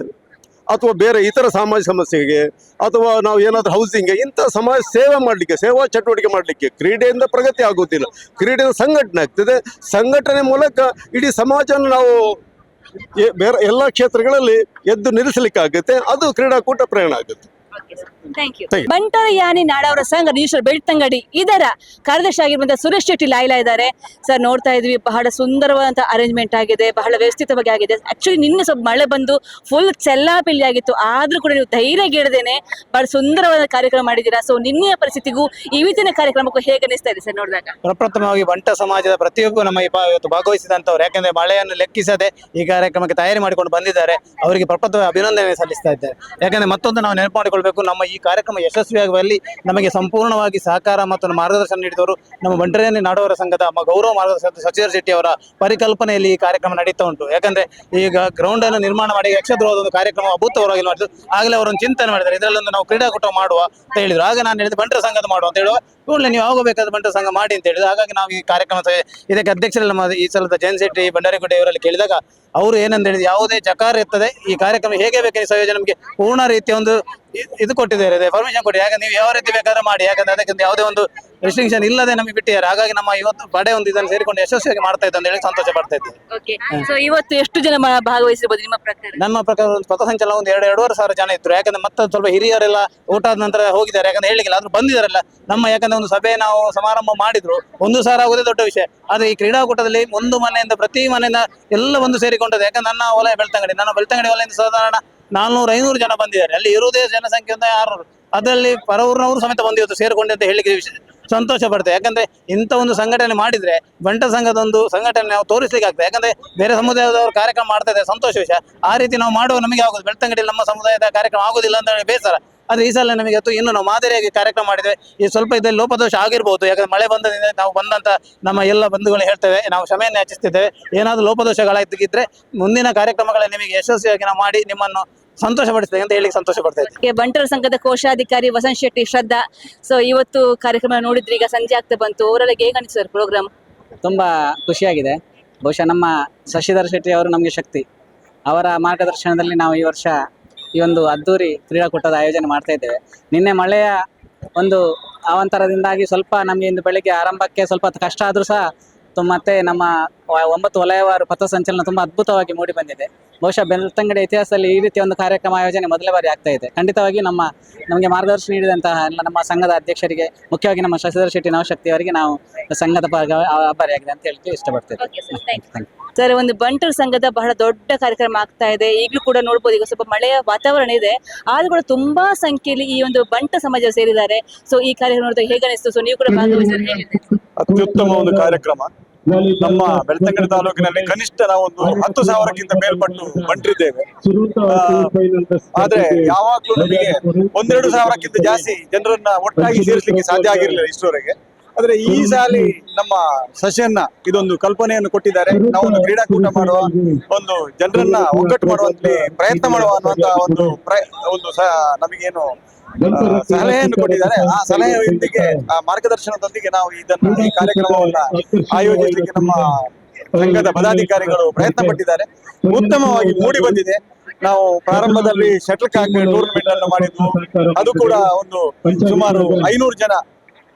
E: ಅಥವಾ ಬೇರೆ ಇತರ ಸಾಮಾಜಿಕ ಸಮಸ್ಯೆಗೆ ಅಥವಾ ನಾವು ಏನಾದರೂ ಹೌಸಿಂಗ್ ಇಂಥ ಸಮಾಜ ಸೇವೆ ಮಾಡಲಿಕ್ಕೆ, ಸೇವಾ ಚಟುವಟಿಕೆ ಮಾಡಲಿಕ್ಕೆ ಕ್ರೀಡೆಯಿಂದ ಪ್ರಗತಿ ಆಗೋದಿಲ್ಲ. ಕ್ರೀಡೆಯಿಂದ ಸಂಘಟನೆ ಆಗ್ತದೆ. ಸಂಘಟನೆ ಮೂಲಕ ಇಡೀ ಸಮಾಜವನ್ನು ನಾವು ಬೇರೆ ಎಲ್ಲ ಕ್ಷೇತ್ರಗಳಲ್ಲಿ ಎದ್ದು ನಿಲ್ಲಿಸಲಿಕ್ಕಾಗುತ್ತೆ. ಅದು ಕ್ರೀಡಾಕೂಟ ಪ್ರೇರಣೆ ಆಗುತ್ತೆ.
A: Thank you. ಬಂಟರ ಯಾನಿ ನಾಡವರ ಸಂಘ ರಿಜಿಸ್ಟರ್ ಬೆಳ್ತಂಗಡಿ ಇದರ ಕಾರ್ಯದರ್ಶಿ ಆಗಿರುವಂತಹ ಸುರೇಶ್ ಶೆಟ್ಟಿ ಲಾಯ್ಲಾ ಇದ್ದಾರೆ. ಸರ್, ನೋಡ್ತಾ ಇದ್ವಿ, ಬಹಳ ಸುಂದರವಾದಂತಹ ಅರೇಂಜ್ಮೆಂಟ್ ಆಗಿದೆ, ಬಹಳ ವ್ಯವಸ್ಥಿತವಾಗಿ ಆಗಿದೆ. ಆಕ್ಚುಲಿ ನಿನ್ನೆ ಸ್ವಲ್ಪ ಮಳೆ ಬಂದು ಫುಲ್ ಚೆಲ್ಲಾಪಿಲ್ಲಿ ಆಗಿತ್ತು, ಆದ್ರೂ ಕೂಡ ನೀವು ಧೈರ್ಯಗೆಡದೇನೆ ಬಹಳ ಸುಂದರವಾದ ಕಾರ್ಯಕ್ರಮ ಮಾಡಿದ್ದೀರಾ. ಸೊ ನಿನ್ನೆಯ ಪರಿಸ್ಥಿತಿಗೂ ಇವತ್ತಿನ ಕಾರ್ಯಕ್ರಮಕ್ಕೂ ಹೇಗೆ ಅನಿಸ್ತಾ ಇದೆ ಸರ್ ನೋಡಿದಾಗ?
F: ಪ್ರಪ್ರಥಮವಾಗಿ ಬಂಟ ಸಮಾಜದ ಪ್ರತಿಯೊಬ್ಬರು ನಮ್ಮ ಇವತ್ತು ಭಾಗವಹಿಸಿದಂತವ್ರು, ಯಾಕಂದ್ರೆ ಮಳೆಯನ್ನು ಲೆಕ್ಕಿಸದೆ ಈ ಕಾರ್ಯಕ್ರಮಕ್ಕೆ ತಯಾರಿ ಮಾಡಿಕೊಂಡು ಬಂದಿದ್ದಾರೆ, ಅವರಿಗೆ ಪ್ರಪ್ರಥಮ ಅಭಿನಂದನೆ ಸಲ್ಲಿಸ್ತಾ ಇದ್ದಾರೆ. ಯಾಕಂದ್ರೆ ಮತ್ತೊಂದು ನಾವು ನೆನಪು ಮಾಡಿಕೊಳ್ಬೇಕು, ನಮ್ಮ ಈ ಕಾರ್ಯಕ್ರಮ ಯಶಸ್ವಿಯಾಗುವಲ್ಲಿ ನಮಗೆ ಸಂಪೂರ್ಣವಾಗಿ ಸಹಕಾರ ಮತ್ತು ಮಾರ್ಗದರ್ಶನ ನೀಡಿದವರು ನಮ್ಮ ಬಂಟರಯಾನಿ ನಾಡವರ ಸಂಘದ ಗೌರವ ಮಾರ್ಗದರ್ಶಕ ಶಶಿಧರ ಶೆಟ್ಟಿ ಅವರ ಪರಿಕಲ್ಪನೆಯಲ್ಲಿ ಈ ಕಾರ್ಯಕ್ರಮ ನಡೀತಾ ಉಂಟು. ಯಾಕಂದ್ರೆ ಈಗ ಗ್ರೌಂಡ್ ಅನ್ನು ನಿರ್ಮಾಣ ಮಾಡಿ ಯಕ್ಷದ್ರೋಹದ ಒಂದು ಕಾರ್ಯಕ್ರಮ ಅಭೂತಪೂರ್ವವಾಗಿ ಮಾಡಿದ್ರು. ಆಗಲೇ ಅವರೊಂದು ಚಿಂತನೆ ಮಾಡಿದ್ದಾರೆ, ಇದರಲ್ಲೊಂದು ನಾವು ಕ್ರೀಡಾಕೂಟ ಮಾಡುವ ಅಂತ ಹೇಳಿದ್ರು. ಆಗ ನಾನು ಹೇಳಿದೆ ಬಂಟರ ಸಂಘದ ಮಾಡುವ ಅಂತ ಹೇಳುವ ಕೂಡಲೇ ನೀವು ಆಗೋಬೇಕಾದ ಬಂಟರ ಸಂಘ ಮಾಡಿ ಅಂತ ಹೇಳಿದ್ರು. ಹಾಗಾಗಿ ನಾವು ಈ ಕಾರ್ಯಕ್ರಮ ಇದಕ್ಕೆ ಅಧ್ಯಕ್ಷರೆಲ್ಲ ಈ ಸಲದ ಜಯಂತ್ ಶೆಟ್ಟಿ ಭಂಡಾರಿಗುಡ್ಡೆ ಇವರಲ್ಲಿ ಕೇಳಿದಾಗ ಅವರು ಏನಂತ ಹೇಳಿದ್ರು, ಯಾವುದೇ ಚಕಾರ ಇರ್ತದೆ, ಈ ಕಾರ್ಯಕ್ರಮ ಹೇಗೆ ಬೇಕಾದ್ರೆ ಸಂಯೋಜನೆ ನಮಗೆ ಪೂರ್ಣ ರೀತಿಯ ಒಂದು ಇದು ಕೊಟ್ಟಿದ್ದಾರೆ, ಪರ್ಮಿಷನ್ ಕೊಟ್ಟಿದ್ದಾರೆ. ಯಾಕಂದ್ರೆ ನೀವು ಯಾವ ರೀತಿ ಬೇಕಾದ್ರೆ ಮಾಡಿ, ಯಾಕಂದ್ರೆ ಅದಕ್ಕೆ ಯಾವುದೇ ಒಂದು ರೆಸ್ಟ್ರಿಕ್ಷನ್ ಇಲ್ಲದೆ ನಮಗೆ ಬಿಟ್ಟಿದ್ದಾರೆ. ಹಾಗಾಗಿ ನಮ್ಮ ಇವತ್ತು ಪಡೆ ಒಂದು ಇದನ್ನು ಸೇರಿಕೊಂಡು ಯಶಸ್ವಿಯಾಗಿ ಮಾಡ್ತಾ ಇದ್ದ ಅಂತ ಹೇಳಿ ಸಂತೋಷ ಪಡ್ತಾ ಇದ್ದೇವೆ.
A: ಸೊ ಇವತ್ತು ಎಷ್ಟು ಜನ ಭಾಗವಹಿಸಬಹುದು ನಿಮ್ಮ ಪ್ರಕಾರ?
F: ನಮ್ಮ ಪ್ರಕಾರ ಒಂದು ಪಥಸಂಚಲನ ಒಂದು 2-2.5 ಸಾವಿರ ಜನ ಇದ್ರು. ಯಾಕಂದ್ರೆ ಮತ್ತೆ ಸ್ವಲ್ಪ ಹಿರಿಯರೆಲ್ಲ ಊಟ ಆದ ನಂತರ ಹೋಗಿದ್ದಾರೆ, ಯಾಕಂದ್ರೆ ಹೇಳಿಲ್ಲ, ಆದ್ರೂ ಬಂದಿದ್ದಾರಲ್ಲ. ನಮ್ಮ ಯಾಕಂದ್ರೆ ಒಂದು ಸಭೆ ನಾವು ಸಮಾರಂಭ ಮಾಡಿದ್ರು, 1 ಸಾವಿರ ಆಗೋದೇ ದೊಡ್ಡ ವಿಷಯ. ಆದ್ರೆ ಈ ಕ್ರೀಡಾಕೂಟದಲ್ಲಿ ಒಂದು ಮನೆಯಿಂದ ಪ್ರತಿ ಮನೆಯಿಂದ ಎಲ್ಲ ಒಂದು ಸೇರಿಕೊಂಡದ್ದು. ಯಾಕಂದ್ರೆ ನನ್ನ ವಲಯ ನನ್ನ ಬೆಳ್ತಂಗಡಿ ವಲಯದಿಂದ ಸಾಧಾರಣ 400-500 ಜನ ಬಂದಿದ್ದಾರೆ. ಅಲ್ಲಿ ಇರುವುದೇ ಜನಸಂಖ್ಯೆ ಒಂದು 600, ಅದರಲ್ಲಿ ಪರವೂರಿನವರು ಸಮೇತ ಬಂದಿವತ್ತು ಸೇರಿಕೊಂಡು ಅಂತ ಹೇಳಿಕ್ಕೆ ಸಂತೋಷ ಪಡ್ತೇವೆ. ಯಾಕಂದ್ರೆ ಇಂಥ ಒಂದು ಸಂಘಟನೆ ಮಾಡಿದ್ರೆ ಬಂಟ ಸಂಘದ ಒಂದು ಸಂಘಟನೆ ನಾವು ತೋರಿಸ್ಲಿಕ್ಕೆ ಆಗ್ತದೆ. ಯಾಕಂದ್ರೆ ಬೇರೆ ಸಮುದಾಯದವರು ಕಾರ್ಯಕ್ರಮ ಮಾಡ್ತಾ ಇದ್ದಾರೆ, ಸಂತೋಷ ವಿಷಯ. ಆ ರೀತಿ ನಾವು ಮಾಡುವ ನಮಗೆ ಆಗೋದು. ಬೆಳ್ತಂಗಡಿಯಲ್ಲಿ ನಮ್ಮ ಸಮುದಾಯದ ಕಾರ್ಯಕ್ರಮ ಆಗೋದಿಲ್ಲ ಅಂತ ಹೇಳಿ ಬೇಸರ. ಆದ್ರೆ ಈ ಸಲ ನಮಗೆ ಇನ್ನು ನಾವು ಮಾದರಿಯಾಗಿ ಕಾರ್ಯಕ್ರಮ ಮಾಡಿದ್ರೆ ಈ ಸ್ವಲ್ಪ ಇದರಲ್ಲಿ ಲೋಪದೋಷ ಆಗಿರ್ಬೋದು. ಯಾಕಂದ್ರೆ ಮಳೆ ಬಂದದಿಂದ ನಾವು ಬಂದಂತ ನಮ್ಮ ಎಲ್ಲ ಬಂಧುಗಳು ಹೇಳ್ತೇವೆ, ನಾವು ಕ್ಷಮೆಯನ್ನು ಯಾಚಿಸ್ತಿದ್ದೇವೆ. ಏನಾದರೂ ಲೋಪದೋಷಗಳಾಗಿದ್ರೆ ಮುಂದಿನ ಕಾರ್ಯಕ್ರಮಗಳಲ್ಲಿ ನಿಮಗೆ ಯಶಸ್ವಿಯಾಗಿ ನಾವು ಮಾಡಿ ನಿಮ್ಮನ್ನು ಸಂತೋಷ ಪಡಿಸ್ತದೆ ಅಂತ ಹೇಳಿ ಸಂತೋಷ ಪಡ್ತಾ ಇದ್ದೀನಿ.
A: ಬಂಟರ ಸಂಘದ ಕೋಶಾಧಿಕಾರಿ ವಸಂತ್ ಶೆಟ್ಟಿ ಶ್ರದ್ಧಾ. ಸೊ ಇವತ್ತು ಕಾರ್ಯಕ್ರಮ ನೋಡಿದ್ರಿ, ಈಗ ಸಂಜೆ ಆಗ್ತಾ ಬಂತು, ಅವರೆಲ್ಲ ಹೇಗೆ ಅನಿಸ್ತು ಸರ್ ಪ್ರೋಗ್ರಾಮ್?
G: ತುಂಬಾ ಖುಷಿಯಾಗಿದೆ. ಬಹುಶಃ ನಮ್ಮ ಶಶಿಧರ್ ಶೆಟ್ಟಿ ಅವರು ನಮಗೆ ಶಕ್ತಿ. ಅವರ ಮಾರ್ಗದರ್ಶನದಲ್ಲಿ ನಾವು ಈ ವರ್ಷ ಈ ಒಂದು ಅದ್ದೂರಿ ಕ್ರೀಡಾಕೂಟದ ಆಯೋಜನೆ ಮಾಡ್ತಾ ಇದ್ದೇವೆ. ನಿನ್ನೆ ಮಳೆಯ ಒಂದು ಅವಾಂತರದಿಂದಾಗಿ ಸ್ವಲ್ಪ ನಮಗೆ ಇಂದು ಬೆಳಿಗ್ಗೆ ಆರಂಭಕ್ಕೆ ಸ್ವಲ್ಪ ಕಷ್ಟ ಆದರೂ ಸಹ ಮತ್ತೆ ನಮ್ಮ 9 ವಲಯವಾರು ಪಥಸಂಚಲನ ತುಂಬಾ ಅದ್ಭುತವಾಗಿ ಮೂಡಿ ಬಂದಿದೆ. ಬಹುಶಃ ಬೆಳ್ತಂಗಡಿ ಇತಿಹಾಸದಲ್ಲಿ ಈ ರೀತಿಯ ಒಂದು ಕಾರ್ಯಕ್ರಮ ಆಯೋಜನೆ ಮೊದಲೇ ಬಾರಿ ಆಗ್ತಾ ಇದೆ. ಖಂಡಿತವಾಗಿ ನಮಗೆ ಮಾರ್ಗದರ್ಶನ ನೀಡಿದಂತಹ ಎಲ್ಲ ನಮ್ಮ ಸಂಘದ ಅಧ್ಯಕ್ಷರಿಗೆ, ಮುಖ್ಯವಾಗಿ ನಮ್ಮ ಶಶಿಧರ್ ಶೆಟ್ಟಿ ನವಶಕ್ತಿ ಅವರಿಗೆ ನಾವು ಸಂಘದ ಆಭಾರಿಯಾಗಿದೆ ಅಂತ ಹೇಳಲಿಕ್ಕೆ ಇಷ್ಟಪಡ್ತೇವೆ.
A: ಸರ್, ಒಂದು ಬಂಟರ ಸಂಘದ ಬಹಳ ದೊಡ್ಡ ಕಾರ್ಯಕ್ರಮ ಆಗ್ತಾ ಇದೆ. ಈಗಲೂ ಕೂಡ ನೋಡ್ಬೋದು, ಈಗ ಸ್ವಲ್ಪ ಮಳೆಯ ವಾತಾವರಣ ಇದೆ, ಆದ್ರೂ ಕೂಡ ತುಂಬಾ ಸಂಖ್ಯೆಯಲ್ಲಿ ಈ ಒಂದು ಬಂಟ ಸಮಾಜ ಸೇರಿದ್ದಾರೆ. ಸೊ ಈ ಕಾರ್ಯಕ್ರಮ ನೋಡಿದಾಗ ಹೇಗೆ ಅನಿಸ್ತು? ಸೊ ನೀವು ಕೂಡ ಭಾಗವಹಿಸಿದ್ರೆ ಹೇಗಿದೆ?
E: ಅತ್ಯುತ್ತಮ ಒಂದು ಕಾರ್ಯಕ್ರಮ. ನಮ್ಮ ಬೆಳ್ತಂಗಡಿ ತಾಲೂಕಿನಲ್ಲಿ ಕನಿಷ್ಠ ನಾವೊಂದು 10,000ಕ್ಕಿಂತ ಮೇಲ್ಪಟ್ಟು ಬಂಟರಿದ್ದೇವೆ. ಆದ್ರೆ ಯಾವಾಗ್ಲೂ ನಮಗೆ 1-2 ಸಾವಿರಕ್ಕಿಂತ ಜಾಸ್ತಿ ಜನರನ್ನ ಒಟ್ಟಾಗಿ ಸೇರಿಸಲಿಕ್ಕೆ ಸಾಧ್ಯ ಆಗಿರಲಿಲ್ಲ ಇಷ್ಟರವರೆಗೆ. ಆದ್ರೆ ಈ ಸಾಲಿ ನಮ್ಮ ಸಶನ್ನ ಇದೊಂದು ಕಲ್ಪನೆಯನ್ನು ಕೊಟ್ಟಿದ್ದಾರೆ. ನಾವೊಂದು ಕ್ರೀಡಾಕೂಟ ಮಾಡುವ, ಒಂದು ಜನರನ್ನ ಒಗ್ಗಟ್ಟು ಮಾಡುವಂತೆ ಪ್ರಯತ್ನ ಮಾಡುವ ಅನ್ನುವಂತ ಒಂದು ನಮಗೇನು ಸಲಹೆಯನ್ನು ಕೊಟ್ಟಿದ್ದಾರೆ. ಆ ಸಲಹೆಯೊಂದಿಗೆ, ಆ ಮಾರ್ಗದರ್ಶನದೊಂದಿಗೆ ನಾವು ಈ ಕಾರ್ಯಕ್ರಮವನ್ನ ಆಯೋಜಿಸಲಿಕ್ಕೆ ನಮ್ಮ ಸಂಘದ ಪದಾಧಿಕಾರಿಗಳು ಪ್ರಯತ್ನ ಪಟ್ಟಿದ್ದಾರೆ. ಉತ್ತಮವಾಗಿ ಮೂಡಿ ಬಂದಿದೆ. ನಾವು ಪ್ರಾರಂಭದಲ್ಲಿ ಶಟಲ್ ಕಾಕ್ ಟೂರ್ನಮೆಂಟ್ ಅನ್ನು ಮಾಡಿದ್ವು. ಅದು ಕೂಡ ಒಂದು ಸುಮಾರು 500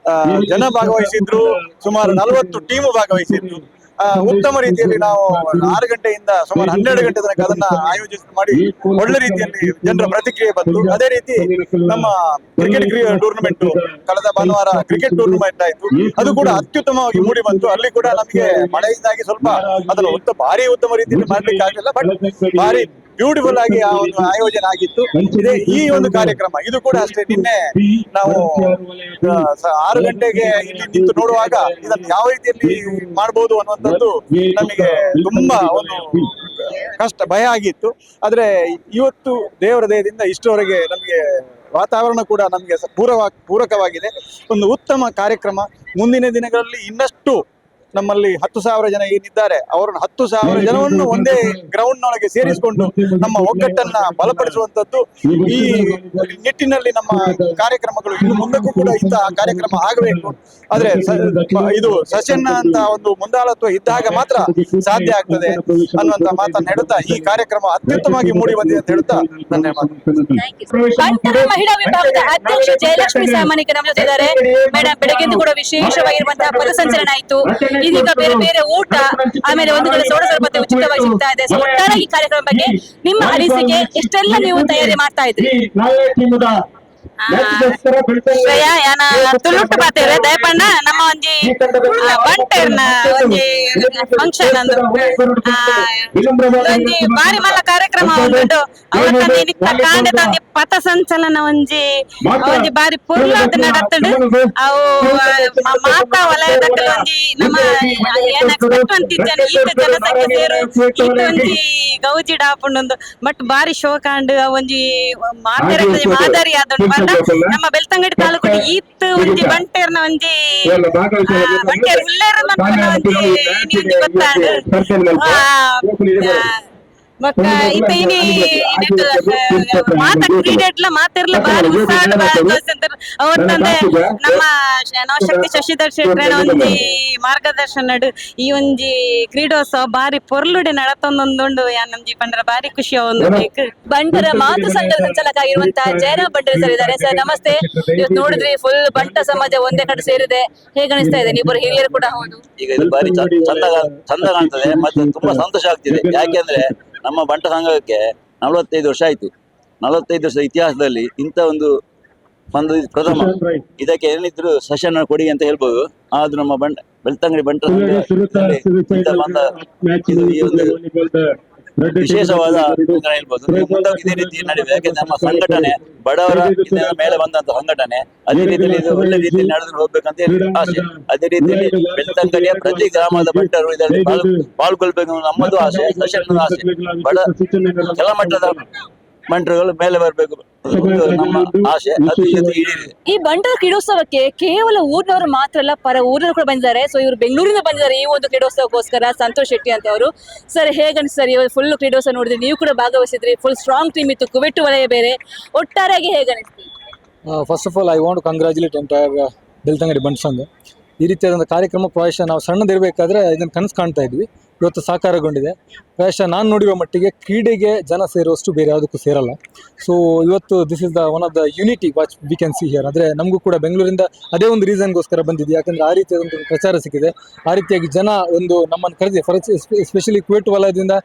E: ಜನ ಭಾಗವಹಿಸಿದ್ರು. ಸುಮಾರು 40 ಟೀಮು ಭಾಗವಹಿಸಿದ್ರು. ಉತ್ತಮ ರೀತಿಯಲ್ಲಿ ನಾವು 6 ಗಂಟೆಯಿಂದ ಸುಮಾರು 12 ಗಂಟೆ ತನಕ ಅದನ್ನ ಮಾಡಿ ಒಳ್ಳೆ ರೀತಿಯಲ್ಲಿ ಜನರ ಪ್ರತಿಕ್ರಿಯೆ ಬಂತು. ಅದೇ ರೀತಿ ನಮ್ಮ ಕ್ರಿಕೆಟ್ ಟೂರ್ನಮೆಂಟ್ ಕಳೆದ ಭಾನುವಾರ ಕ್ರಿಕೆಟ್ ಟೂರ್ನಮೆಂಟ್ ಆಯ್ತು. ಅದು ಕೂಡ ಅತ್ಯುತ್ತಮವಾಗಿ ಮೂಡಿ ಬಂತು. ಅಲ್ಲಿ ಕೂಡ ನಮಗೆ ಮಳೆಯಿಂದಾಗಿ ಸ್ವಲ್ಪ ಅದನ್ನು ಭಾರಿ ಉತ್ತಮ ರೀತಿಯಲ್ಲಿ ಮಾಡ್ಲಿಕ್ಕೆ ಆಗಲಿಲ್ಲ, ಬಟ್ ಭಾರಿ ಬ್ಯೂಟಿಫುಲ್ ಆಗಿ ಆ ಒಂದು ಆಯೋಜನೆ ಆಗಿತ್ತು. ಈ ಒಂದು ಕಾರ್ಯಕ್ರಮ ಇದು ಕೂಡ ಅಷ್ಟೇ. ನಿನ್ನೆ ನಾವು 6 ಗಂಟೆಗೆ ಇಲ್ಲಿ ನಿಂತು ನೋಡುವಾಗ ಇದನ್ನು ಯಾವ ರೀತಿಯಲ್ಲಿ ಮಾಡಬಹುದು ಅನ್ನುವಂಥದ್ದು ನಮಗೆ ತುಂಬಾ ಒಂದು ಭಯ ಆಗಿತ್ತು. ಆದ್ರೆ ಇವತ್ತು ದೇವರ ದಯದಿಂದ ಇಷ್ಟರವರೆಗೆ ನಮಗೆ ವಾತಾವರಣ ಕೂಡ ನಮಗೆ ಪೂರಕವಾಗಿದೆ. ಒಂದು ಉತ್ತಮ ಕಾರ್ಯಕ್ರಮ. ಮುಂದಿನ ದಿನಗಳಲ್ಲಿ ಇನ್ನಷ್ಟು ನಮ್ಮಲ್ಲಿ 10,000 ಜನ ಏನಿದ್ದಾರೆ ಅವರನ್ನು 10,000 ಜನವನ್ನು ಒಂದೇ ಗ್ರೌಂಡ್ ನೊಳಗೆ ಸೇರಿಸಿಕೊಂಡು ನಮ್ಮ ಒಗ್ಗಟ್ಟನ್ನ ಬಲಪಡಿಸುವಂತದ್ದು. ಈ ನಿಟ್ಟಿನಲ್ಲಿ ನಮ್ಮ ಕಾರ್ಯಕ್ರಮಗಳು ಇನ್ನು ಮುಂದಕ್ಕೂ ಕೂಡ ಇಂತಹ ಕಾರ್ಯಕ್ರಮ ಆಗಬೇಕು. ಆದ್ರೆ ಇದು ಸಶನ್ನ ಅಂತ ಒಂದು ಮುಂದಾಳತ್ವ ಇದ್ದಾಗ ಮಾತ್ರ ಸಾಧ್ಯ ಆಗ್ತದೆ ಅನ್ನುವಂತ ಮಾತನ್ನ ಹೇಳುತ್ತಾ ಈ ಕಾರ್ಯಕ್ರಮ ಅತ್ಯುತ್ತಮವಾಗಿ ಮೂಡಿ ಬಂದಿದೆ ಅಂತ ಹೇಳುತ್ತಾ ನನ್ನ ಮಾತು.
A: ಬಂಟರ ಮಹಿಳಾ ವಿಭಾಗದ ಅಧ್ಯಕ್ಷ ಜಯಲಕ್ಷ್ಮಿ ಸಾಮಾನಿಕ ನಮ್ಮ ಜೊತೆ ಇದ್ದಾರೆ. ಮೇಡಮ್, ಬೆಳಗ್ಗೆಂದು ಕೂಡ ವಿಶೇಷವಾಗಿರುವಂತಹ ಪಥಸಂಚಲನ ಆಯ್ತು. ಇದೀಗ ಬೇರೆ ಬೇರೆ ಊಟ, ಆಮೇಲೆ ಒಂದು ಕಡೆ ಸೋಡ ಸರಬತ್ತೆ ಉಚಿತವಾಗಿ ಸಿಗ್ತಾ ಇದೆ. ಸೊ ಒಟ್ಟಾರೆ ಈ ಕಾರ್ಯಕ್ರಮ ಬಗ್ಗೆ ನಿಮ್ಮ ಅನಿಸಿಕೆ, ಎಷ್ಟೆಲ್ಲ ನೀವು ತಯಾರಿ ಮಾಡ್ತಾ ಇದ್ರಿ?
H: ಯಾನ ತುಳುಟ್ಟು ಪಾತೇರ ದಯಪಂಡ ನಮ್ಮ ಒಂಜಿ ಬಂಟರ್ನ ಒಂಜಿ ಫಂಕ್ಷನ್ ಅಂದು ಒಂಜಿ ಬಾರಿ ಮಲ್ಲ ಕಾರ್ಯಕ್ರಮ ಉಂಟು. ಅವತ್ತಂದು ಇತ್ತ ಕಾಂಡೆ ತಂದಿ ಪಥ ಸಂಚಲನ ಒಂಜಿ ಬಾರಿ ಪುರ್ಲಾದ ನಡತ್ತುಂಡು. ಅವು ಮಾತಾ ವಲಯದಕ್ಕಲು ಒಂಜಿ ನಮ್ಮ ಏನ್ ಎಕ್ಸ್ಪೆಕ್ಟ್ ಅಂತಿದ್ದೇನೆ ಈತ ಜನಸಂಖ್ಯೆ ಸೇರು ಈತ ಒಂಜಿ ಗೌಜಿ ಡಾಪುಂಡು. ಬಟ್ ಬಾರಿ ಶೋಕಾಂಡ್ ಒಂಜಿ ಮಾದರಿ ಆದುಂಡು. ನಮ್ಮ ಬೆಳ್ತಂಗಡಿ ತಾಲೂಕು ಈತ್ ಒಂಜಿ ಬಂಟೇರ್ನ ಒಂಜಿ ಬಂಟೇರ್ ಉಲ್ಲೇರ ಒಂಜಿ ಗೊತ್ತಾಂಡು ಬೊಕ್ಕ ಇತ್ತ ಇನಿ ಮಾತ ಕ್ರೀಡೆಟ್ಲ ಮಾತಿರ್ಲ ಬಾರಿ ಉತ್ಸಾಹ ಅವತ್ತಂದೆ ನಮ್ಮ ನವಶಕ್ತಿ ಶಶಿಧರ್ ಶೆಟ್ರನ ಒಂಜಿ ಮಾರ್ಗದರ್ಶನ ಈ ಒಂಜಿ ಕ್ರೀಡೋತ್ಸವ ಬಾರಿ ಪೊರ್ಲುಡೆ ನಡತೊಂದೊಂದುಂಡು ನಮ್ಜಿ ಪಂಡ್ರ ಬಾರಿ ಖುಷಿ ಒಂದು
A: ಬಂಟರ ಮಾತೃ ಸಂಘದ ಸಂಚಾಲಕ ಆಗಿರುವಂತಹ ಜಯರಾಮ್ ಬಂಟರ್ ಸರ್ ಇದ್ದಾರೆ. ಸರ್ ನಮಸ್ತೆ. ಇವತ್ತು ನೋಡಿದ್ರಿ ಫುಲ್ ಬಂಟ ಸಮಾಜ ಒಂದೇ ಕಡೆ ಸೇರಿದೆ, ಹೇಗೆ ಅನಿಸ್ತಾ ಇದೆ? ನೀವಿಬ್ಬರು ಹಿರಿಯರು ಕೂಡ ಹೌದು.
I: ಈಗ ಇದು ಬಾರಿ ಚಂದ ಕಾಣ್ತದೆ ಮತ್ತೆ ತುಂಬಾ ಸಂತೋಷ ಆಗ್ತಿದೆ. ಯಾಕೆಂದ್ರೆ ನಮ್ಮ ಬಂಟ ಸಂಘಕ್ಕೆ 45 ವರ್ಷ ಆಯ್ತು. 45 ವರ್ಷದ ಇತಿಹಾಸದಲ್ಲಿ ಇಂಥ ಒಂದು ಪ್ರಥಮ. ಇದಕ್ಕೆ ಏನಿದ್ರು ಸಶನ ಕೊಡಿ ಅಂತ ಹೇಳ್ಬೋದು. ಆದ್ರೂ ನಮ್ಮ ಬೆಳ್ತಂಗಡಿ ಬಂಟ ಈ ಒಂದು ವಿಶೇಷವಾದ ಹೇಳ್ಬೋದು. ಮುಂದೆ ಇದೇ ರೀತಿ ನಡೆಯುತ್ತೆ. ಯಾಕೆಂದ್ರೆ ನಮ್ಮ ಸಂಘಟನೆ ಬಡವರ ಮೇಲೆ ಬಂದಂತ ಸಂಘಟನೆ. ಅದೇ ರೀತಿಯಲ್ಲಿ ಇದು ಒಳ್ಳೆ ರೀತಿಯಲ್ಲಿ ನಡೆದು ಹೋಗ್ಬೇಕಂತ ಹೇಳಿ ಆಸೆ. ಅದೇ ರೀತಿಯಲ್ಲಿ ಬೆಳ್ತಂಗಡಿಯ ಪ್ರತಿ ಗ್ರಾಮದ ಬಂಟರು ಇದರಲ್ಲಿ ಪಾಲ್ಗೊಳ್ಬೇಕು ನಮ್ಮದು ಆಸೆ, ಸಶನದ ಆಸೆ. ಕೆಳಮಟ್ಟದ ಬಂಟರುಗಳು ಮೇಲೆ ಬರಬೇಕು ನಮ್ಮ ಆಸೆ, ಅದು ಈಡೇರಿದೆ.
A: ಈ ಬಂಟರ ಕ್ರೀಡೋತ್ಸವಕ್ಕೆ ಕೇವಲ ಊರಿನವರು ಮಾತ್ರ ಅಲ್ಲ, ಪರ ಊರಿನವರು ಕೂಡ ಬಂದಿದ್ದಾರೆ. ಸೊ ಇವರು ಬೆಂಗಳೂರಿಂದ ಬಂದಿದ್ದಾರೆ ಈ ಒಂದು ಕ್ರೀಡೋತ್ಸವಕ್ಕೋಸ್ಕರ. ಸಂತೋಷ್ ಶೆಟ್ಟಿ ಅಂತ ಅವರು. ಸರ್ ಹೇಗನ್ಸ್ ಸರ್ ಇವಾಗ ಫುಲ್ ಕ್ರೀಡೋತ್ಸವ ನೋಡಿದ್ರಿ, ನೀವು ಕೂಡ ಭಾಗವಹಿಸಿದ್ರಿ, ಫುಲ್ ಸ್ಟ್ರಾಂಗ್ ಟೀಮ್ ಇತ್ತು, ಕುವೆಟ್ಟು ವಲಯ ಬೇರೆ, ಒಟ್ಟಾರೆಯಾಗಿ ಹೇಗನ್ನಿಸ್ತು?
J: First of all I want to congratulate entire Belthangady Bunt ಸಂಘ. ಈ ರೀತಿಯಾದಂಥ ಕಾರ್ಯಕ್ರಮ ಪ್ರಾಯಶಃ ನಾವು ಸಣ್ಣದಿರಬೇಕಾದ್ರೆ ಇದನ್ನು ಕನಸು ಕಾಣ್ತಾ ಇದ್ವಿ, ಇವತ್ತು ಸಾಕಾರಗೊಂಡಿದೆ. ಪ್ರಾಯಶಃ ನಾನು ನೋಡಿರುವ ಮಟ್ಟಿಗೆ ಕ್ರೀಡೆಗೆ ಜನ ಸೇರುವಷ್ಟು ಬೇರೆ ಯಾವುದಕ್ಕೂ ಸೇರಲ್ಲ. ಸೊ ಇವತ್ತು this is the one of the unity watch we can see here. ಅಂದರೆ ನಮಗೂ ಕೂಡ ಬೆಂಗಳೂರಿಂದ ಅದೇ ಒಂದು ರೀಸನ್ಗೋಸ್ಕರ ಬಂದಿದ್ದೆ, ಯಾಕಂದರೆ ಆ ರೀತಿಯಾದಂಥ ಒಂದು ಪ್ರಚಾರ ಸಿಕ್ಕಿದೆ. ಆ ರೀತಿಯಾಗಿ ಜನ ಒಂದು ನಮ್ಮನ್ನು ಕರೆದಿದೆ. ಫಾರ್ ಎಸ್ಪೆಷಲಿ ಕುವೆಟ್ ವಲಯದಿಂದ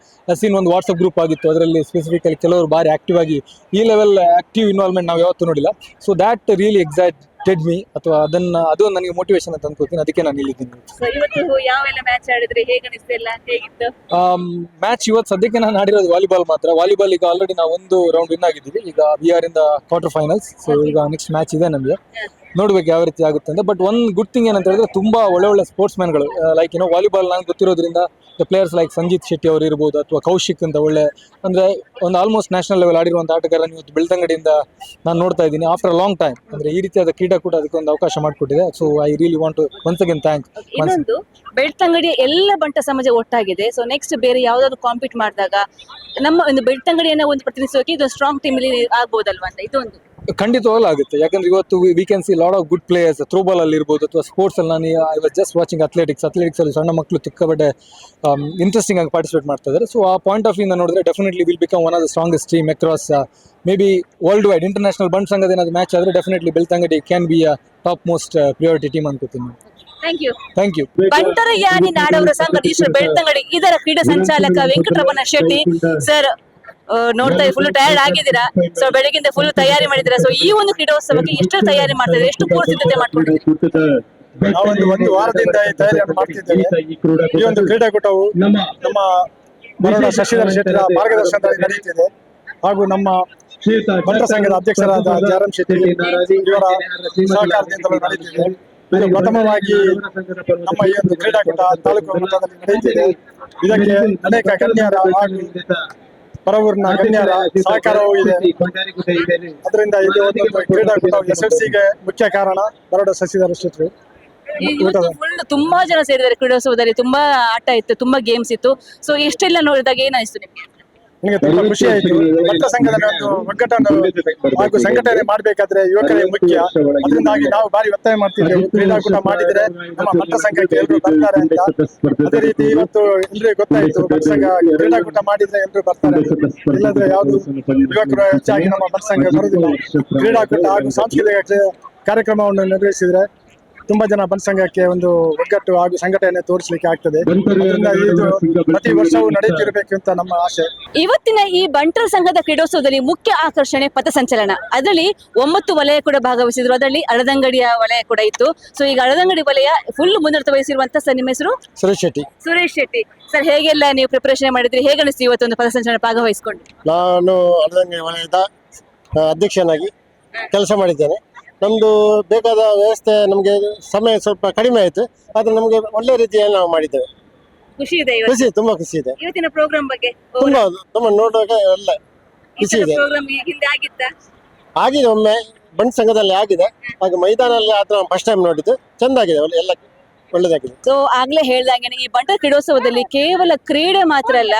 J: ಸೀನ್ ಒಂದು ವಾಟ್ಸಪ್ ಗ್ರೂಪ್ ಆಗಿತ್ತು, ಅದರಲ್ಲಿ ಸ್ಪೆಸಿಫಿಕಲಿ ಕೆಲವರು ಭಾರಿ ಆಕ್ಟಿವ್ ಆಗಿ ಈ ಲೆವೆಲ್ ಆಕ್ಟಿವ್ ಇನ್ವಾಲ್ವ್ಮೆಂಟ್ ನಾವು ಯಾವತ್ತೂ ನೋಡಿಲ್ಲ. So that really excited me, ಅಥವಾ ಅದು ನನಗೆ ಮೋಟಿವೇಶನ್ ಅಂತ ಅನ್ಕೋತೀನಿ. ಅದಕ್ಕೆ ನಾನು ಇಲ್ಲಿದ್ದೀನಿ.
A: ಇವತ್ತು ಯಾವೆಲ್ಲ ಮ್ಯಾಚ್ ಆಡಿದ್ರಿ, ಹೇಗನ್ನಿಸ್ತಿಲ್ಲ, ಹೇಗಿತ್ತು
J: ಮ್ಯಾಚ್? ಇವತ್ತು ಸದ್ಯಕ್ಕೆ ನಾನು ಆಡಿರೋದು ವಾಲಿಬಾಲ್ ಮಾತ್ರ. ವಾಲಿಬಾಲ್ ಈಗ ಆಲ್ರೆಡಿ ನಾವು ಒಂದು ರೌಂಡ್ ವಿನ್ ಆಗಿದ್ದೀವಿ. ಈಗ we are in the quarter finals. So ಈಗ ನೆಕ್ಸ್ಟ್ ಮ್ಯಾಚ್ ಇದೆ ನಮಗೆ, ನೋಡ್ಬೇಕು ಯಾವ ರೀತಿ ಆಗುತ್ತೆ ಅಂತ. ಬಟ್ ಒಂದು ಗುಡ್ ಥಿಂಗ್ ಏನಂತ ಹೇಳಿದ್ರೆ ತುಂಬಾ ಒಳ್ಳೆ ಸ್ಪೋರ್ಟ್ಸ್ ಮ್ಯಾನ್ಗಳು, ಲೈಕ್ ವಾಲಿಬಾಲ್ ನಾನು ಗೊತ್ತಿರೋದ್ರಿಂದ the players like Sanjith Shetty ಅವರು ಇರ್ಬೋದು, ಅಥವಾ ಕೌಶಿಕ್ ಅಂತ ಒಳ್ಳೆ ಅಂದರೆ ಒಂದು ಆಲ್ಮೋಸ್ಟ್ ನ್ಯಾಷನಲ್ ಲೆವೆಲ್ ಆಡಿರುವಂಥ ಆಟಗಾರನ ಇವತ್ತು ಬೆಳ್ತಂಗಡಿಯಿಂದ ನಾನು ನೋಡ್ತಾ ಇದ್ದೀನಿ ಆಫ್ಟರ್ ಅ ಲಾಂಗ್ ಟೈಮ್. ಅಂದರೆ ಈ ರೀತಿಯಾದ ಕ್ರೀಡಾಕೂಟ ಅದಕ್ಕೆ ಒಂದು ಅವಕಾಶ ಮಾಡಿಕೊಟ್ಟಿದೆ. So I really want to once again thank.
A: ಇನ್ನೊಂದು, ಬೆಳ್ತಂಗಡಿಯ ಎಲ್ಲ ಬಂಟ ಸಮಾಜ ಒಟ್ಟಾಗಿದೆ. ಸೊ ನೆಕ್ಸ್ಟ್ ಬೇರೆ ಯಾವ್ದಾದ್ರು ಕಾಂಪೀಟ್ ಮಾಡಿದಾಗ ನಮ್ಮ ಒಂದು ಬೆಳ್ತಂಗಡಿಯನ್ನ ಒಂದು ಪ್ರತಿನಿಧಿಸೋಕೆ ಇದು ಸ್ಟ್ರಾಂಗ್ ಟೀಮ್ ಅಲ್ಲಿ ಆಗ್ಬೋದಲ್ವಾ ಅಂತ ಇದೊಂದು
J: ಖಂಡಿತವಾಗ್ಲೂ ಆಗುತ್ತೆ. ಯಾಕಂದ್ರೆ ಇವತ್ತು we can see lot of good players throwball ಅಲ್ಲಿ ಇರ್ಬೋದು, ಅಥವಾ ಸ್ಪೋರ್ಟ್ಸ್ ಅಲ್ಲಿ. ನಾನು I was just watching athletics ಅಲ್ಲಿ ಸಣ್ಣ ಮಕ್ಕಳು ಸಿಕ್ಕಾಪಟ್ಟೆ ಇಂಟ್ರೆಸ್ಟಿಂಗ್ ಆಗಿ ಪಾರ್ಟಿಸಿಪೇಟ್ ಮಾಡ್ತಾ ಇದ್ದಾರೆ. ಸೊ ಆ ಪಾಯಿಂಟ್ ಆಫ್ ವ್ಯೂ ನೋಡಿದ್ರೆ definitely will become one of the strongest team across maybe worldwide. International Bunt ಸಂಘದ ಏನಾದ್ರು ಮ್ಯಾಚ್ ಆದರೆ definitely Belthangady can be a top most priority team ಅನ್ಕೋತೀನಿ. Thank you.
A: ಬಂಟರ ಯಾನಿ ನಾಡವರ ಸಂಘ ಈಶ್ವರ ಬೆಳ್ತಂಗಡಿ ಇದರ ಕ್ರೀಡಾ ಸಂಚಾಲಕ ವೆಂಕಟರಮಣ ಶೆಟ್ಟಿ ಸರ್ ನೋಡ್ತಾ ಫುಲ್ ಟಯರ್ಡ್ ಆಗಿದ್ದೀರಾ. ಸೊ ಬೆಳಗಿಂದ ಫುಲ್ ತಯಾರಿ ಮಾಡಿದ್ದೀರಾ. ಸೊ ಈ ಒಂದು ಕ್ರೀಡೋತ್ಸವಕ್ಕೆ ಎಷ್ಟು ತಯಾರಿ ಮಾಡ್ತಿದ್ದೀರಾ, ಎಷ್ಟು ಪೂರ್ವ ಸಿದ್ಧತೆ ಮಾಡ್ಕೊಂಡಿದ್ದೀರಾ?
F: ಒಂದು ವಾರದಿಂದ ತಯಾರಿಯನ್ನು ಮಾಡ್ತಿದ್ದೇವೆ. ಈ ಒಂದು ಕ್ರೀಡಾಕೂಟವು ನಮ್ಮ ಬರೋಡ ಶಶಿಧರ ಶೆಟ್ಟರ ಮಾರ್ಗದರ್ಶನದಲ್ಲಿ ನಡೆಯುತ್ತಿದೆ, ಹಾಗೂ ನಮ್ಮ ಬಂಟ ಸಂಘದ ಅಧ್ಯಕ್ಷರಾದ ಜಾರಂ ಶೆಟ್ಟಿ ಇವರ ಸಹಕಾರದಿಂದಲೂ ನಡೆಯುತ್ತಿದೆ. ಇದು ಪ್ರಥಮವಾಗಿ ನಮ್ಮ ಈ ಒಂದು ಕ್ರೀಡಾಕೂಟ ತಾಲೂಕು ಮಟ್ಟದಲ್ಲಿ ನಡೆಯುತ್ತಿದೆ. ಇದಕ್ಕೆ ಅನೇಕ ಗಣ್ಯರ ಹಾಗೂ ಹೊರವೂರಿನ ಗಣ್ಯರ ಸಹಕಾರವೂ ಇದೆ. ಅದರಿಂದ ಇದು ಒಂದು ಕ್ರೀಡಾಕೂಟ ಯಶಸ್ಸಿಗೆ ಮುಖ್ಯ ಕಾರಣ ಬರೋಡ ಶಶಿಧರ ಶೆಟ್ಟಿ.
A: ಫುಲ್ ತುಂಬಾ ಜನ ಸೇರಿದ್ದಾರೆ ಕ್ರೀಡೋತ್ಸವದಲ್ಲಿ, ತುಂಬಾ ಆಟ ಇತ್ತು, ತುಂಬಾ ಗೇಮ್ಸ್ ಇತ್ತು. ಸೊ ಎಷ್ಟೆಲ್ಲ ನೋಡಿದಾಗ ಏನ್ ಅನಿಸ್ತು ನಿಮ್ಗೆ?
F: ನನಗೆ ತುಂಬಾ ಖುಷಿ ಆಯಿತು. ಬಂಟ ಸಂಘದಲ್ಲಿ ಒಂದು ಒಗ್ಗಟ್ಟನ್ನು ಹಾಗೂ ಸಂಘಟನೆ ಮಾಡಬೇಕಾದ್ರೆ ಯುವಕರೇ ಮುಖ್ಯ. ಅದರಿಂದಾಗಿ ನಾವು ಬಾರಿ ಒತ್ತಾಯ ಮಾಡ್ತಿದ್ದೇವೆ, ಕ್ರೀಡಾಕೂಟ ಮಾಡಿದ್ರೆ ನಮ್ಮ ಬಂಟ ಸಂಘಕ್ಕೆ ಎಲ್ಲರೂ ಬರ್ತಾರೆ ಅಂತ. ಅದೇ ರೀತಿ ಇವತ್ತು ಎಲ್ರಿಗೂ ಗೊತ್ತಾಯಿತು, ಬಂಟ ಸಂಘ ಕ್ರೀಡಾಕೂಟ ಮಾಡಿದ್ರೆ ಎಲ್ಲರೂ ಬರ್ತಾರೆ, ಇಲ್ಲದ್ರೆ ಯಾವುದು ಯುವಕರು ಹೆಚ್ಚಾಗಿ ನಮ್ಮ ಬಂಟ ಸಂಘ ಬರುವುದಿಲ್ಲ. ಕ್ರೀಡಾಕೂಟ ಹಾಗೂ ಸಾಂಸ್ಕೃತಿಕ ಕಾರ್ಯಕ್ರಮವನ್ನು ನಿರ್ವಹಿಸಿದ್ರೆ ತುಂಬಾ ಜನ ಬಂಟ ಸಂಘಕ್ಕೆ ಒಂದು ಒಗ್ಗಟ್ಟು ಹಾಗೂ ಸಂಘಟನೆ ತೋರಿಸಲಿಕ್ಕೆ ಆಗ್ತದೆ. ಇದು ಪ್ರತಿ ವರ್ಷವೂ ನಡೆಯುತ್ತಿರಬೇಕು ಅಂತ ನಮ್ಮ ಆಸೆ.
A: ಇವತ್ತಿನ ಈ ಬಂಟರ ಸಂಘದ ಕ್ರೀಡೋತ್ಸವದಲ್ಲಿ ಮುಖ್ಯ ಆಕರ್ಷಣೆ ಪಥಸಂಚಲನ. ಅದರಲ್ಲಿ 9 ವಲಯ ಕೂಡ ಭಾಗವಹಿಸಿದ್ರು. ಅದರಲ್ಲಿ ಅಳದಂಗಡಿಯ ವಲಯ ಕೂಡ ಇತ್ತು. ಸೊ ಈಗ ಅಳದಂಗಡಿ ವಲಯ ಫುಲ್ ಮುನ್ನಡೆತ ವಹಿಸಿರುವಂತ ಸರ್, ನಿಮ್ಮ ಹೆಸರು?
J: ಸುರೇಶ್ ಶೆಟ್ಟಿ.
A: ಸರ್ ಹೇಗೆಲ್ಲ ನೀವು ಪ್ರಿಪರೇಷನ್ ಮಾಡಿದ್ರಿ, ಹೇಗೆ ಅನಿಸ್ತು ಇವತ್ತೊಂದು ಪಥಸಂಚಲನ ಭಾಗವಹಿಸಿಕೊಂಡು?
K: ನಾನು ಅಳದಂಗಡಿ ವಲಯದ ಅಧ್ಯಕ್ಷನಾಗಿ ಕೆಲಸ ಮಾಡಿದ್ದೇನೆ. ನಮ್ದು ಬೇಕಾದ ವ್ಯವಸ್ಥೆ ನಮಗೆ ಸಮಯ ಸ್ವಲ್ಪ ಕಡಿಮೆ ಆಯ್ತು, ಆದ್ರೆ ನಮಗೆ ಒಳ್ಳೆ ರೀತಿಯಲ್ಲಿ ನಾವು ಮಾಡಿದ್ದೇವೆ.
A: ಖುಷಿ ಇದೆ,
K: ತುಂಬಾ ಖುಷಿ ಇದೆ
A: ಇವತ್ತಿನ ಪ್ರೋಗ್ರಾಮ್ ಬಗ್ಗೆ.
K: ತುಂಬಾ ನೋಡುವಾಗ ಎಲ್ಲ ಖುಷಿ ಇದೆ.
A: ಪ್ರೋಗ್ರಾಮ್ ಹಿಂದೆ ಆಗಿತ್ತಾ?
K: ಆಗಿದೆ, ಒಮ್ಮೆ ಬಂಟ್ ಸಂಘದಲ್ಲಿ ಆಗಿದೆ, ಹಾಗೆ ಮೈದಾನಲ್ಲಿ ಆತರ ಫಸ್ಟ್ ಟೈಮ್ ನೋಡಿದ್ದು. ಚೆಂದ ಆಗಿದೆ, ಎಲ್ಲ ಒಳ್ಳೆದಾಗಿದೆ.
A: ಸೊ ಆಗ್ಲೇ ಹೇಳ್ದಂಗೆ ಈ ಬಂಟರ ಕ್ರೀಡೋತ್ಸವದಲ್ಲಿ ಕೇವಲ ಕ್ರೀಡೆ ಮಾತ್ರ ಅಲ್ಲ,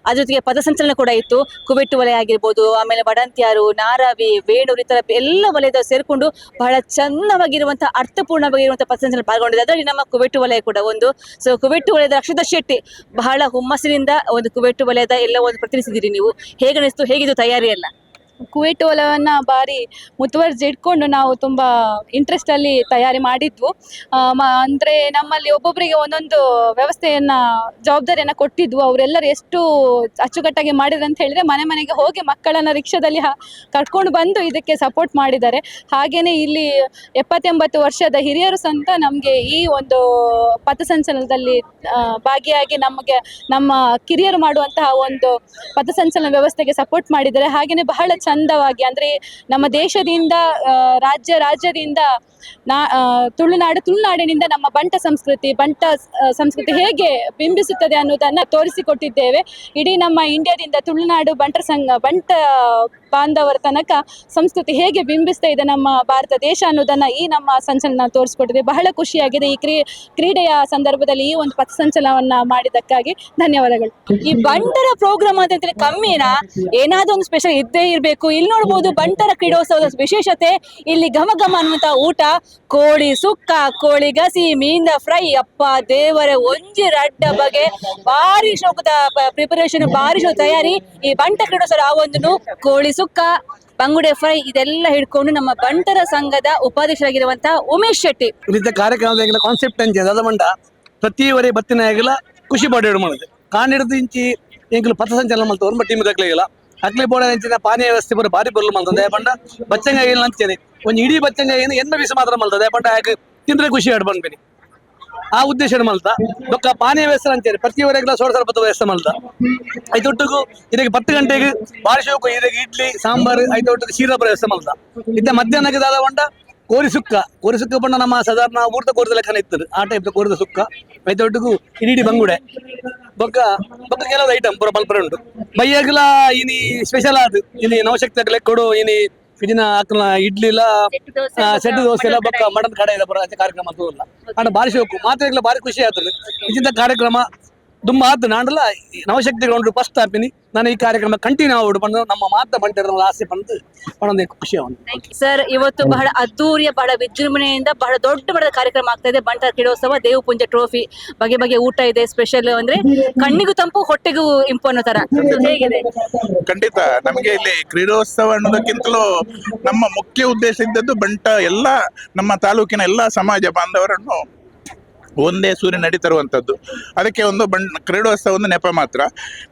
A: ಅದ್ರ ಜೊತೆಗೆ ಪಥಸಂಚಲನ ಕೂಡ ಇತ್ತು. ಕುವೆಟ್ಟು ವಲಯ ಆಗಿರ್ಬೋದು, ಆಮೇಲೆ ಬಡಂತ್ಯಾರು, ನಾರಾವಿ, ವೇಣೂರು, ಈ ತರ ಎಲ್ಲ ವಲಯದ ಸೇರ್ಕೊಂಡು ಬಹಳ ಚಂದವಾಗಿರುವಂತಹ ಅರ್ಥಪೂರ್ಣವಾಗಿರುವಂತಹ ಪಥಸಂಚಲನ ಪಾಲ್ಗೊಂಡಿದೆ. ಅದರಲ್ಲಿ ನಮ್ಮ ಕುವೆಟ್ಟು ವಲಯ ಕೂಡ ಒಂದು. ಸೊ ಕುವೆಟ್ಟು ವಲಯದ ಅಕ್ಷತಾ ಶೆಟ್ಟಿ ಬಹಳ ಹುಮ್ಮಸ್ಸಿನಿಂದ ಒಂದು ಕುವೆಟ್ಟು ವಲಯದ ಎಲ್ಲ ಒಂದು ಪ್ರತಿನಿಧಿಸಿದಿರಿ ನೀವು. ಹೇಗನಿಸ್ತು, ಹೇಗಿದ್ದು ತಯಾರಿ ಎಲ್ಲ?
L: ಕುವೆಟ್ ವಲಯವನ್ನು ಭಾರಿ ಮುತುವರ್ಜಿ ಇಟ್ಕೊಂಡು ನಾವು ತುಂಬ ಇಂಟ್ರೆಸ್ಟಲ್ಲಿ ತಯಾರಿ ಮಾಡಿದ್ವು. ಅಂದರೆ ನಮ್ಮಲ್ಲಿ ಒಬ್ಬೊಬ್ಬರಿಗೆ ಒಂದೊಂದು ವ್ಯವಸ್ಥೆಯನ್ನು ಜವಾಬ್ದಾರಿಯನ್ನು ಕೊಟ್ಟಿದ್ವು. ಅವರೆಲ್ಲರೂ ಎಷ್ಟು ಅಚ್ಚುಕಟ್ಟಾಗಿ ಮಾಡಿದ್ರು ಅಂತ ಹೇಳಿದರೆ ಮನೆ ಮನೆಗೆ ಹೋಗಿ ಮಕ್ಕಳನ್ನು ರಿಕ್ಷಾದಲ್ಲಿ ಕರ್ಕೊಂಡು ಬಂದು ಇದಕ್ಕೆ ಸಪೋರ್ಟ್ ಮಾಡಿದ್ದಾರೆ. ಹಾಗೆಯೇ ಇಲ್ಲಿ 70-80 ವರ್ಷದ ಹಿರಿಯರು ಸಂತ ನಮಗೆ ಈ ಒಂದು ಪಥಸಂಚಲನದಲ್ಲಿ ಭಾಗಿಯಾಗಿ ನಮ್ಮ ಕಿರಿಯರು ಮಾಡುವಂತಹ ಒಂದು ಪಥಸಂಚಲನ ವ್ಯವಸ್ಥೆಗೆ ಸಪೋರ್ಟ್ ಮಾಡಿದ್ದಾರೆ. ಹಾಗೆಯೇ ಬಹಳ ಚಂದವಾಗಿ ಅಂದ್ರೆ ನಮ್ಮ ದೇಶದಿಂದ ರಾಜ್ಯದಿಂದ ತುಳುನಾಡಿನಿಂದ ನಮ್ಮ ಬಂಟ ಸಂಸ್ಕೃತಿ ಹೇಗೆ ಬಿಂಬಿಸುತ್ತದೆ ಅನ್ನೋದನ್ನ ತೋರಿಸಿಕೊಟ್ಟಿದ್ದೇವೆ. ಇಡೀ ನಮ್ಮ ಇಂಡಿಯಾದಿಂದ ತುಳುನಾಡು ಬಂಟ ಬಾಂಧವರ ತನಕ ಸಂಸ್ಕೃತಿ ಹೇಗೆ ಬಿಂಬಿಸ್ತಾ ಇದೆ ನಮ್ಮ ಭಾರತ ದೇಶ ಅನ್ನೋದನ್ನ ಈ ನಮ್ಮ ಸಂಚಲನ ತೋರಿಸಿಕೊಟ್ಟಿದೆ. ಬಹಳ ಖುಷಿಯಾಗಿದೆ ಈ ಕ್ರೀಡೆಯ ಸಂದರ್ಭದಲ್ಲಿ ಈ ಒಂದು ಪಥಸಂಚಲನವನ್ನ ಮಾಡಿದ್ದಕ್ಕಾಗಿ ಧನ್ಯವಾದಗಳು. ಈ ಬಂಟರ ಪ್ರೋಗ್ರಾಮ್ ಅಂತ ಕಮ್ಮಿನಾ, ಏನಾದ್ರೂ ಒಂದು ಸ್ಪೆಷಲ್ ಇದ್ದೇ ಇರಬೇಕು. ಇಲ್ಲಿ ನೋಡ್ಬೋದು ಬಂಟರ ಕ್ರೀಡೋತ್ಸವದ ವಿಶೇಷತೆ, ಇಲ್ಲಿ ಘಮ ಘಮ ಅನ್ನುವಂತ ಊಟ, ಕೋಳಿ ಸುಕ್ಕ, ಕೋಳಿ ಗಸಿ, ಮೀನಿನ ಫ್ರೈ, ಅಪ್ಪ ದೇವರ ಒಂಜಿ ರಡ್ಡ ಬಗೆ ಭಾರಿ ಶೋಕದ ಪ್ರಿಪರೇಷನ್, ಭಾರಿ ಶೋಕ ತಯಾರಿ. ಈ ಬಂಟ ಕ್ರೀಡೋತ್ಸವ ಆ ಒಂದು ಕೋಳಿ ಸುಕ್ಕ, ಬಂಗುಡೆ ಫ್ರೈ ಇದೆಲ್ಲ ಹಿಡ್ಕೊಂಡು ನಮ್ಮ ಬಂಟರ ಸಂಘದ ಉಪಾಧ್ಯಕ್ಷರಾಗಿರುವಂತಹ ಉಮೇಶ್ ಶೆಟ್ಟಿ
F: ಇಲ್ಲಿದ್ದ ಕಾರ್ಯಕ್ರಮದ ಕಾನ್ಸೆಪ್ಟ್ ಅಂಚೆ ಮಂಡ ಪ್ರತಿವರೆ ಬತ್ತಿನ ಆಗಿಲ್ಲ ಖುಷಿ ಪಡೇಡು ಮಾಡಿದೆ ಕಾಣಿಡ್ದು ಇಂಚಿ ಎಂಕಲು ಪಥ ಸಂಚಲನ ಮಾಡ್ತಾರೆ ಒಂದು ಟೀಮ್ ತಕ್ಕಲಿಲ್ಲ ಅಕ್ಲಿ ಬೋಡ ಹೆಂಚಿನ ಪಾನೀಯ ವ್ಯವಸ್ಥೆ ಬರೋ ಬಾರಿ ಬರಲು ಮಾಡ್ತದೆ ಬಂಡ ಬಚ್ಚಂಗಾಯಿ ಅಂಚೇನೆ ಒಂದು ಇಡೀ ಬಚ್ಚಂಗಾಯಿನ ಎನ್ನ ಬೀಸ ಮಾತ್ರ ಮಾಡ್ತದೆ ಬಂಡ ಯಾಕೆ ತಿಂದ್ರೆ ಖುಷಿ ಆಡ್ ಬಂದ್ಬೇಡಿ ಆ ಉದ್ದೇಶ ಮಲ್ತ ಬೊಕ್ಕ ಪಾನೀಯ ವ್ಯವಸ್ಥೆ ಅಂಚೇರಿ ಪ್ರತಿವರೆಗೆಲ್ಲ ಸೋಡ ಸರ್ಬತ್ತ ವ್ಯವಸ್ಥೆ ಮಲ್ತ ಐದೊಟ್ಟಿಗೂ ಇದಕ್ಕೆ 10 ಗಂಟೆಗೆ ಬಾರಿ ಶೋಕು ಇದಕ್ಕೆ ಇಡ್ಲಿ ಸಾಂಬಾರು ಐದೊಟ್ಟಿಗೆ ಶೀರಾಪುರ ವ್ಯವಸ್ಥೆ ಮಲ್ತ ಇದ್ದ ಮಧ್ಯಾಹ್ನಕ್ಕೆ ದಾದ ಬಂಡ ಕೋರಿ ಸುಕ್ಕ ಬಂಡ ನಮ್ಮ ಸಾಧಾರಣ ಊಟದ ಕೋರಿದ ಲೆಕ್ಕನ ಇರ್ತದೆ ಆ ಟೈಪ್ ಕೋರಿದ ಸುಕ್ಕ ಐದೊಟ್ಟಿಗೂ ಇಡೀ ಬಂಗುಡೆ ಬೊಕ್ಕ ಕೆಲವು ಐಟಮ್ ಪೂರ ಮಲ್ಪರೆ ಉಂಟು ಬೈಯಾಗಲ ಇನಿ ಸ್ಪೆಷಲ್ ಆದ್ ಇನಿ ನವಶಕ್ತಿ ಲೆಕ್ಕ ಕೊಡು ಇನಿ ಇದನ್ನ ಹಾಕಲ ಇಡ್ಲಿ ಇಲ್ಲ ಸೆಟ್ ದೋಸೆ ಎಲ್ಲ ಬೊಕ್ಕ ಮಟನ್ ಕಡೆ ಇಲ್ಲ ಬರೋ ಕಾರ್ಯಕ್ರಮ ತೋಲ್ಲ ಆಡ ಭಾರಿ ಶೋಕು ಮಾತ್ರ ಭಾರಿ ಖುಷಿ ಆಗ್ತದೆ ಇಂಚಿಂತ ಕಾರ್ಯಕ್ರಮ ತುಂಬ ಆತು ನಾಡಲ್ಲ ನವಶಕ್ತಿ ಗ್ರೌಂಡ್ ಫಸ್ಟ್ ಹಾಪಿನಿ ನಾನು ಈ ಕಾರ್ಯಕ್ರಮ ಕಂಟಿನ್ಯೂ ಆಗ್ಬಿಟ್ಟು ಬಂದು ನಮ್ಮ ಮಾತ ಬಂಟಿರೋ ಆಸೆ ಬಂದು ಒಂದು ಖುಷಿ ಆಗುತ್ತೆ
A: ಸರ್. ಇವತ್ತು ಬಹಳ ಅದ್ದೂರಿಯ ಬಹಳ ವಿಜೃಂಭಣೆಯಿಂದ ಬಹಳ ದೊಡ್ಡ ಮಟ್ಟದ ಕಾರ್ಯಕ್ರಮ ಆಗ್ತಾ ಇದೆ. ಬಂಟರ ಕ್ರೀಡೋತ್ಸವ, ದೇವಪುಂಜ ಟ್ರೋಫಿ, ಬಗೆ ಬಗೆ ಊಟ ಇದೆ. ಸ್ಪೆಷಲ್ ಅಂದ್ರೆ ಕಣ್ಣಿಗೂ ತಂಪು ಹೊಟ್ಟೆಗೂ ಇಂಪು ಅನ್ನೋ ತರ ಹೇಗಿದೆ.
M: ಖಂಡಿತ ನಮಗೆ ಇಲ್ಲಿ ಕ್ರೀಡೋತ್ಸವ ಅನ್ನೋದಕ್ಕಿಂತಲೂ ನಮ್ಮ ಮುಖ್ಯ ಉದ್ದೇಶ ಇದ್ದದ್ದು ಬಂಟ ಎಲ್ಲ ನಮ್ಮ ತಾಲೂಕಿನ ಎಲ್ಲ ಸಮಾಜ ಬಾಂಧವರನ್ನು ಒಂದೇ ಸೂರ್ಯ ನಡಿ ತರುವಂಥದ್ದು. ಅದಕ್ಕೆ ಒಂದು ಕ್ರೀಡೋತ್ಸವ ಒಂದು ನೆಪ ಮಾತ್ರ.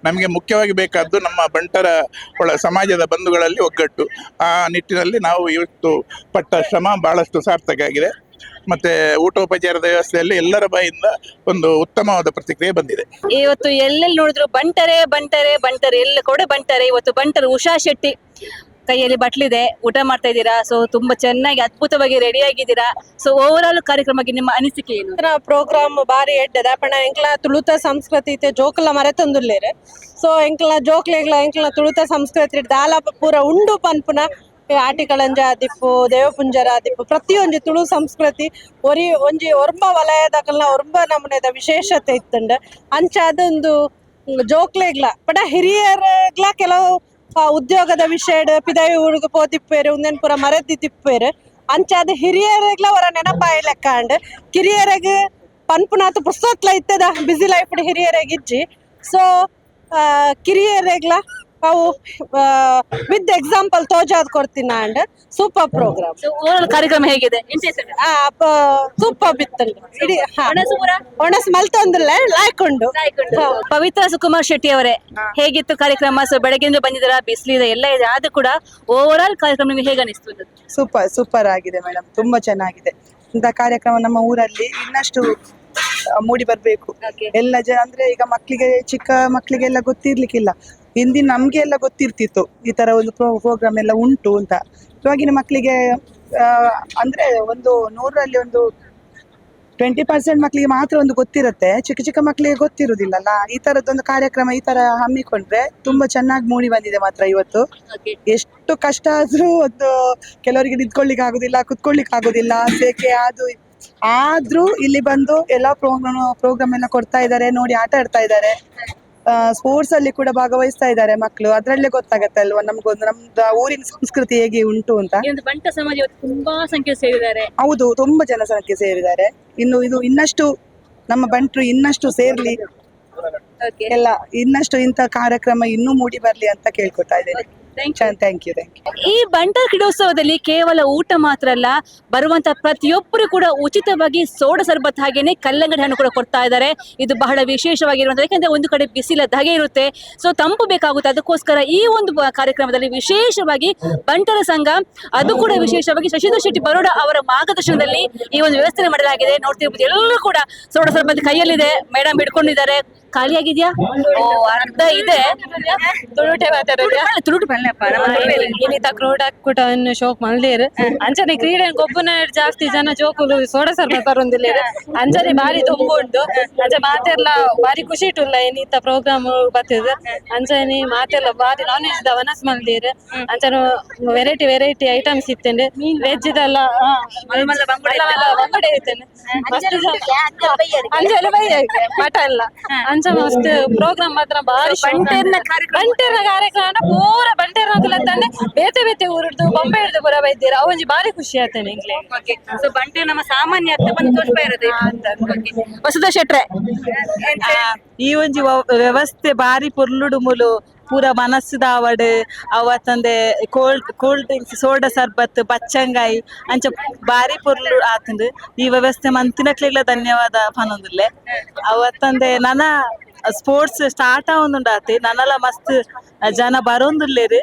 M: ನಮಗೆ ಮುಖ್ಯವಾಗಿ ಬೇಕಾದ್ದು ನಮ್ಮ ಬಂಟರ ಸಮಾಜದ ಬಂಧುಗಳಲ್ಲಿ ಒಗ್ಗಟ್ಟು. ಆ ನಿಟ್ಟಿನಲ್ಲಿ ನಾವು ಇವತ್ತು ಪಟ್ಟ ಶ್ರಮ ಬಹಳಷ್ಟು ಸಾರ್ಥಕ ಆಗಿದೆ. ಮತ್ತೆ ಊಟೋಪಚಾರದ ವ್ಯವಸ್ಥೆಯಲ್ಲಿ ಎಲ್ಲರ ಬಾಯಿಂದ ಒಂದು ಉತ್ತಮವಾದ ಪ್ರತಿಕ್ರಿಯೆ ಬಂದಿದೆ.
A: ಇವತ್ತು ಎಲ್ಲೆಲ್ಲಿ ನೋಡಿದ್ರು ಬಂಟರೆ ಎಲ್ಲ ಕೂಡ ಬಂಟರೆ. ಇವತ್ತು ಬಂಟರು ಉಷಾ ಶೆಟ್ಟಿ ಕೈಯಲ್ಲಿ ಬಟ್ಲಿದೆ, ಊಟ ಮಾಡ್ತಾ ಇದ್ದೀರಾ. ಸೊ ತುಂಬಾ ಚೆನ್ನಾಗಿ ಅದ್ಭುತವಾಗಿ ರೆಡಿ ಆಗಿದ್ದೀರಾ. ಸೊ ಓವರ್ ಆಲ್ ಕಾರ್ಯಕ್ರಮಕ್ಕೆ ನಿಮ್ಮ ಅನಿಸಿಕೆ ಏನು?
H: ಪ್ರೋಗ್ರಾಮ್ ಬಾರಿ ಎಡ್ಡದ ಪಣ ಎಂಕ್ಲ ತುಳುತ ಸಂಸ್ಕೃತಿ ಜೋಕುಲ ಮರೆತೊಂದುಲ್ಲೇರು. ಸೊ ಎಂಕ್ಲ ಜೋಕ್ಲೆಗ್ಲ ಎಂಕ್ಲ ತುಳುತ ಸಂಸ್ಕೃತಿ ದಾಲ ಪೂರ ಉಂಡು ಪನ್ಪುನ ಆಟಿಕಳಂಜ ದಿಪ್ಪು ದೇವಪುಂಜರ ದಿಪ್ಪು ಪ್ರತಿಯೊಂದು ತುಳು ಸಂಸ್ಕೃತಿ ಒಂಜಿ ಒರ್ಬ ವಲಯದಕಲ್ನ ಒರ್ಬ ನಮೂನೆದ ವಿಶೇಷತೆ ಇತ್ತುಂಡು. ಅಂಚ ಅದೊಂದು ಜೋಕ್ಲೆಗ್ಲ ಪಡ ಹಿರಿಯರ್ಗ್ಲ ಕೆಲವು ಉದ್ಯೋಗದ ವಿಷಯ ಪಿದವಿ ಹುಡುಗ ಪೋತಿಪ್ಪೇರು ಉಂದೆನ್ ಪೂರ ಮರೆತಿ ತಿಪ್ಪೇರು ಅಂಚಾದ ಹಿರಿಯರೆಗ್ಲ ಅವರ ನೆನಪಾಯಿ ಲೆಕ್ಕ ಅಂಡ್ ಕಿರಿಯರಿಗೆ ಪನ್ಪುನಾಥ ಪುಸ್ತಕಲ ಇತ್ತದ ಬಿಸಿ ಲೈಫ್ ಹಿರಿಯರೆಗಿಜ್ಜಿ. ಸೊ ಕಿರಿಯರೆಗ್ಲ ಅವು ವಿತ್ ಎಕ್ಸಾಂಪಲ್ ತೋಜಾದ್ ಕೊಡ್ತೀನಿ ಅಂಡ್ ಸೂಪರ್ ಪ್ರೋಗ್ರಾಮ್.
A: ಕಾರ್ಯಕ್ರಮ ಹೇಗಿದೆ?
H: ಸೂಪರ್ ಬಿತ್ತಂಡು ಇಡೀ ಒಣಸ್ ಮಲ್ತೊಂದಿಲ್ಲ ಲಾಯ್ಕೊಂಡು.
A: ಪವಿತ್ರ ಸುಕುಮಾರ್ ಶೆಟ್ಟಿ ಅವರೇ, ಹೇಗಿತ್ತು ಕಾರ್ಯಕ್ರಮ? ಸೊ ಬೆಳಗ್ಗೆಯಿಂದ ಬಂದಿದ್ದೀರಾ, ಬಿಸಿಲಿದೆ ಎಲ್ಲ ಇದೆ, ಆದ್ರೂ ಕೂಡ ಓವರ್ ಆಲ್ ಕಾರ್ಯಕ್ರಮ ನಿಮಗೆ ಹೇಗೆ ಅನಿಸ್ತು?
H: ಸೂಪರ್ ಆಗಿದೆ ಮೇಡಮ್, ತುಂಬಾ ಚೆನ್ನಾಗಿದೆ. ಇಂಥ ಕಾರ್ಯಕ್ರಮ ನಮ್ಮ ಊರಲ್ಲಿ ಇನ್ನಷ್ಟು ಮೂಡಿ ಬರ್ಬೇಕು. ಎಲ್ಲ ಜನ ಅಂದ್ರೆ ಈಗ ಮಕ್ಕಳಿಗೆ ಚಿಕ್ಕ ಮಕ್ಕಳಿಗೆಲ್ಲ ಗೊತ್ತಿರ್ಲಿಕ್ಕಿಲ್ಲ. ಹಿಂದಿನ ನಮ್ಗೆ ಎಲ್ಲ ಗೊತ್ತಿರ್ತಿತ್ತು ಈ ತರ ಒಂದು ಪ್ರೋಗ್ರಾಮ್ ಎಲ್ಲ ಉಂಟು ಅಂತ. ಇವಾಗಿನ ಮಕ್ಕಳಿಗೆ ಅಂದ್ರೆ ಒಂದು 100ರಲ್ಲಿ ಒಂದು 20% ಮಕ್ಕಳಿಗೆ ಮಾತ್ರ ಒಂದು ಗೊತ್ತಿರುತ್ತೆ. ಚಿಕ್ಕ ಮಕ್ಕಳಿಗೆ ಗೊತ್ತಿರುವುದಿಲ್ಲಲ್ಲ. ಈ ತರದೊಂದು ಕಾರ್ಯಕ್ರಮ ಈ ತರ ಹಮ್ಮಿಕೊಂಡ್ರೆ ತುಂಬಾ ಚೆನ್ನಾಗಿ ಮೂಡಿ ಬಂದಿದೆ ಮಾತ್ರ. ಇವತ್ತು ಎಷ್ಟು ಕಷ್ಟ ಆದ್ರೂ ಒಂದು ಕೆಲವರಿಗೆ ನಿಂತ್ಕೊಳ್ಳಿಕ್ ಆಗುದಿಲ್ಲ, ಕುತ್ಕೊಳ್ಳಿಕ್ ಆಗುದಿಲ್ಲ, ಸೇಕೆ ಆದ್ರೂ ಇಲ್ಲಿ ಬಂದು ಎಲ್ಲಾ ಪ್ರೋಗ್ರಾಮ್ ಎಲ್ಲ ಕೊಡ್ತಾ ಇದ್ದಾರೆ, ನೋಡಿ ಆಟ ಆಡ್ತಾ ಇದ್ದಾರೆ. ಸ್ಪೋರ್ಟ್ಸ್ ಅಲ್ಲಿ ಕೂಡ ಭಾಗವಹಿಸ್ತಾ ಇದ್ದಾರೆ ಮಕ್ಕಳು. ಅದ್ರಲ್ಲೇ ಗೊತ್ತಾಗತ್ತೆ ಅಲ್ವಾ ನಮ್ಗೊಂದು ನಮ್ದು ಊರಿನ ಸಂಸ್ಕೃತಿ ಹೇಗೆ ಉಂಟು ಅಂತ.
A: ಬಂಟ ಸಮಾಜ ತುಂಬಾ ಸಂಖ್ಯೆ ಸೇರಿದ್ದಾರೆ.
H: ಹೌದು, ತುಂಬಾ ಜನಸಂಖ್ಯೆ ಸೇರಿದ್ದಾರೆ. ಇನ್ನು ಇದು ಇನ್ನಷ್ಟು ನಮ್ಮ ಬಂಟರು ಇನ್ನಷ್ಟು ಸೇರ್ಲಿ, ಎಲ್ಲ ಇನ್ನಷ್ಟು ಇಂಥ ಕಾರ್ಯಕ್ರಮ ಇನ್ನೂ ಮೂಡಿ ಬರ್ಲಿ ಅಂತ ಕೇಳ್ಕೊತಾ ಇದ್ದೇನೆ. Thank you.
A: ಈ ಬಂಟರ ಕ್ರೀಡೋತ್ಸವದಲ್ಲಿ ಕೇವಲ ಊಟ ಮಾತ್ರ ಅಲ್ಲ, ಬರುವಂತ ಪ್ರತಿಯೊಬ್ಬರು ಕೂಡ ಉಚಿತವಾಗಿ ಸೋಡ ಸರ್ಬತ್ ಹಾಗೇನೆ ಕಲ್ಲಂಗಡಿ ಹಣ್ಣು ಕೂಡ ಕೊಡ್ತಾ ಇದ್ದಾರೆ. ಇದು ಬಹಳ ವಿಶೇಷವಾಗಿರುವಂತ, ಯಾಕಂದ್ರೆ ಒಂದು ಕಡೆ ಬಿಸಿಲ ಧಗೆ ಇರುತ್ತೆ, ಸೊ ತಂಪು ಬೇಕಾಗುತ್ತೆ. ಅದಕ್ಕೋಸ್ಕರ ಈ ಒಂದು ಕಾರ್ಯಕ್ರಮದಲ್ಲಿ ವಿಶೇಷವಾಗಿ ಬಂಟರ ಸಂಘ, ಅದು ಕೂಡ ವಿಶೇಷವಾಗಿ ಶಶಿಧರ್ ಶೆಟ್ಟಿ ಬರೋಡ ಅವರ ಮಾರ್ಗದರ್ಶನದಲ್ಲಿ ಈ ಒಂದು ವ್ಯವಸ್ಥೆ ಮಾಡಲಾಗಿದೆ. ನೋಡ್ತಿರ್ಬೋದು ಎಲ್ಲರೂ ಕೂಡ ಸೋಡ ಸರ್ಬತ್ ಕೈಯಲ್ಲಿದೆ, ಮೇಡಮ್ ಹಿಡ್ಕೊಂಡಿದ್ದಾರೆ. ಖಾಲಿಯಾಗಿದ್ಯಾ?
H: ಓ ಅರ್ಧ ಇದೆ ತುಳುಟೆ ಮಾತಾಡೋದು
A: ತುಳುಟು
H: ಇನ್ನಿತ ಕ್ರೀಡಾಕೂಟವನ್ನು ಶೋಕ್ ಮಲ್ದೇರು ಅಂಚನೆ ಕ್ರೀಡೆ ಗೊಬ್ಬನ ಜಾಸ್ತಿ ಜನ ಜೋಕುಲು ಸೋಡ ಸರ್ಬ ಬರೊಂದಿಲ್ಲ ಅಂಚನೆ ಬಾರಿ ತುಂಬ ಉಂಟು ಅಂಚೆ ಮಾತೆಲ್ಲ ಬಾರಿ ಖುಷಿ ಇಟ್ಟುಲ್ಲ ಇನ್ನಿತ ಪ್ರೋಗ್ರಾಮ್ ಬರ್ತದ ಅಂಚನೆ ಮಾತೆಲ್ಲ ಬಾರಿ ನಾನ್ ವೆಜ್ ವನಸ್ ಮಲ್ದೇರು ಅಂಚನೆ ವೆರೈಟಿ ಐಟಮ್ಸ್ ಇತ್ತೇನೆ ವೆಜ್ ಇದೆಲ್ಲ ಬಂಗಡೆ ಐತೇನೆ ಅಂಜಲ ಬೈಯ ಮಠ ಎಲ್ಲ ಅಂಚ ಮಸ್ತ್ ಪ್ರೋಗ್ರಾಮ್ ಮಾತ್ರ ಬಾರಿ ಬಂಟೇರ್ನ ಕಾರ್ಯಕ್ರಮ ಪೂರ ಬಂಟೇರ್ನ ತಂದೆ ಬೇತೆ ಊರಿಡ್ದು ಬೊಂಬೆ ಹಿಡ್ದು ಪೂರ ಬೈದ್ದೀರ ಅವಂಜಿ ಬಾರಿ ಖುಷಿ ಆತೇನೆ ಇಂಗ್ಲೆ.
A: ಸೊ ಬಂಟೆ ನಮ್ಮ ಸಾಮಾನ್ಯ ಅರ್ಥ ಬಂದು ತೋರ್ಪ ಇರೋದು ವಸುಧಾ ಶೆಟ್ರೆ
H: ಈ ಒಂಜಿ ವ್ಯವಸ್ಥೆ ಬಾರಿ ಪುರ್ಲುಡು ಮುಲು ಪೂರ ಮನಸ್ಸುದ ಅವಡ್ ಅವತ್ತಂದೆ ಕೋಲ್ಡ್ ಡ್ರಿಂಕ್ಸ್ ಸೋಡಾ ಸರ್ಬತ್ ಬಚ್ಚಂಗಾಯಿ ಅಂಚ ಬಾರಿ ಪೊರ್ಲು ಆತಂದು ಈ ವ್ಯವಸ್ಥೆ ಮಂತಿನಕ್ಲೆಗ್ಲ ಧನ್ಯವಾದ ಪನೊಂದುಲ್ಲೆ ಅವತ್ತಂದೆ ನನ್ನ ಸ್ಪೋರ್ಟ್ಸ್ ಸ್ಟಾರ್ಟ್ ಆವೊಂದುಂಡಾತಿ ನನ್ನಲ ಮಸ್ತ್ ಜನ ಬರೋಂದುಲ್ಲೆರ್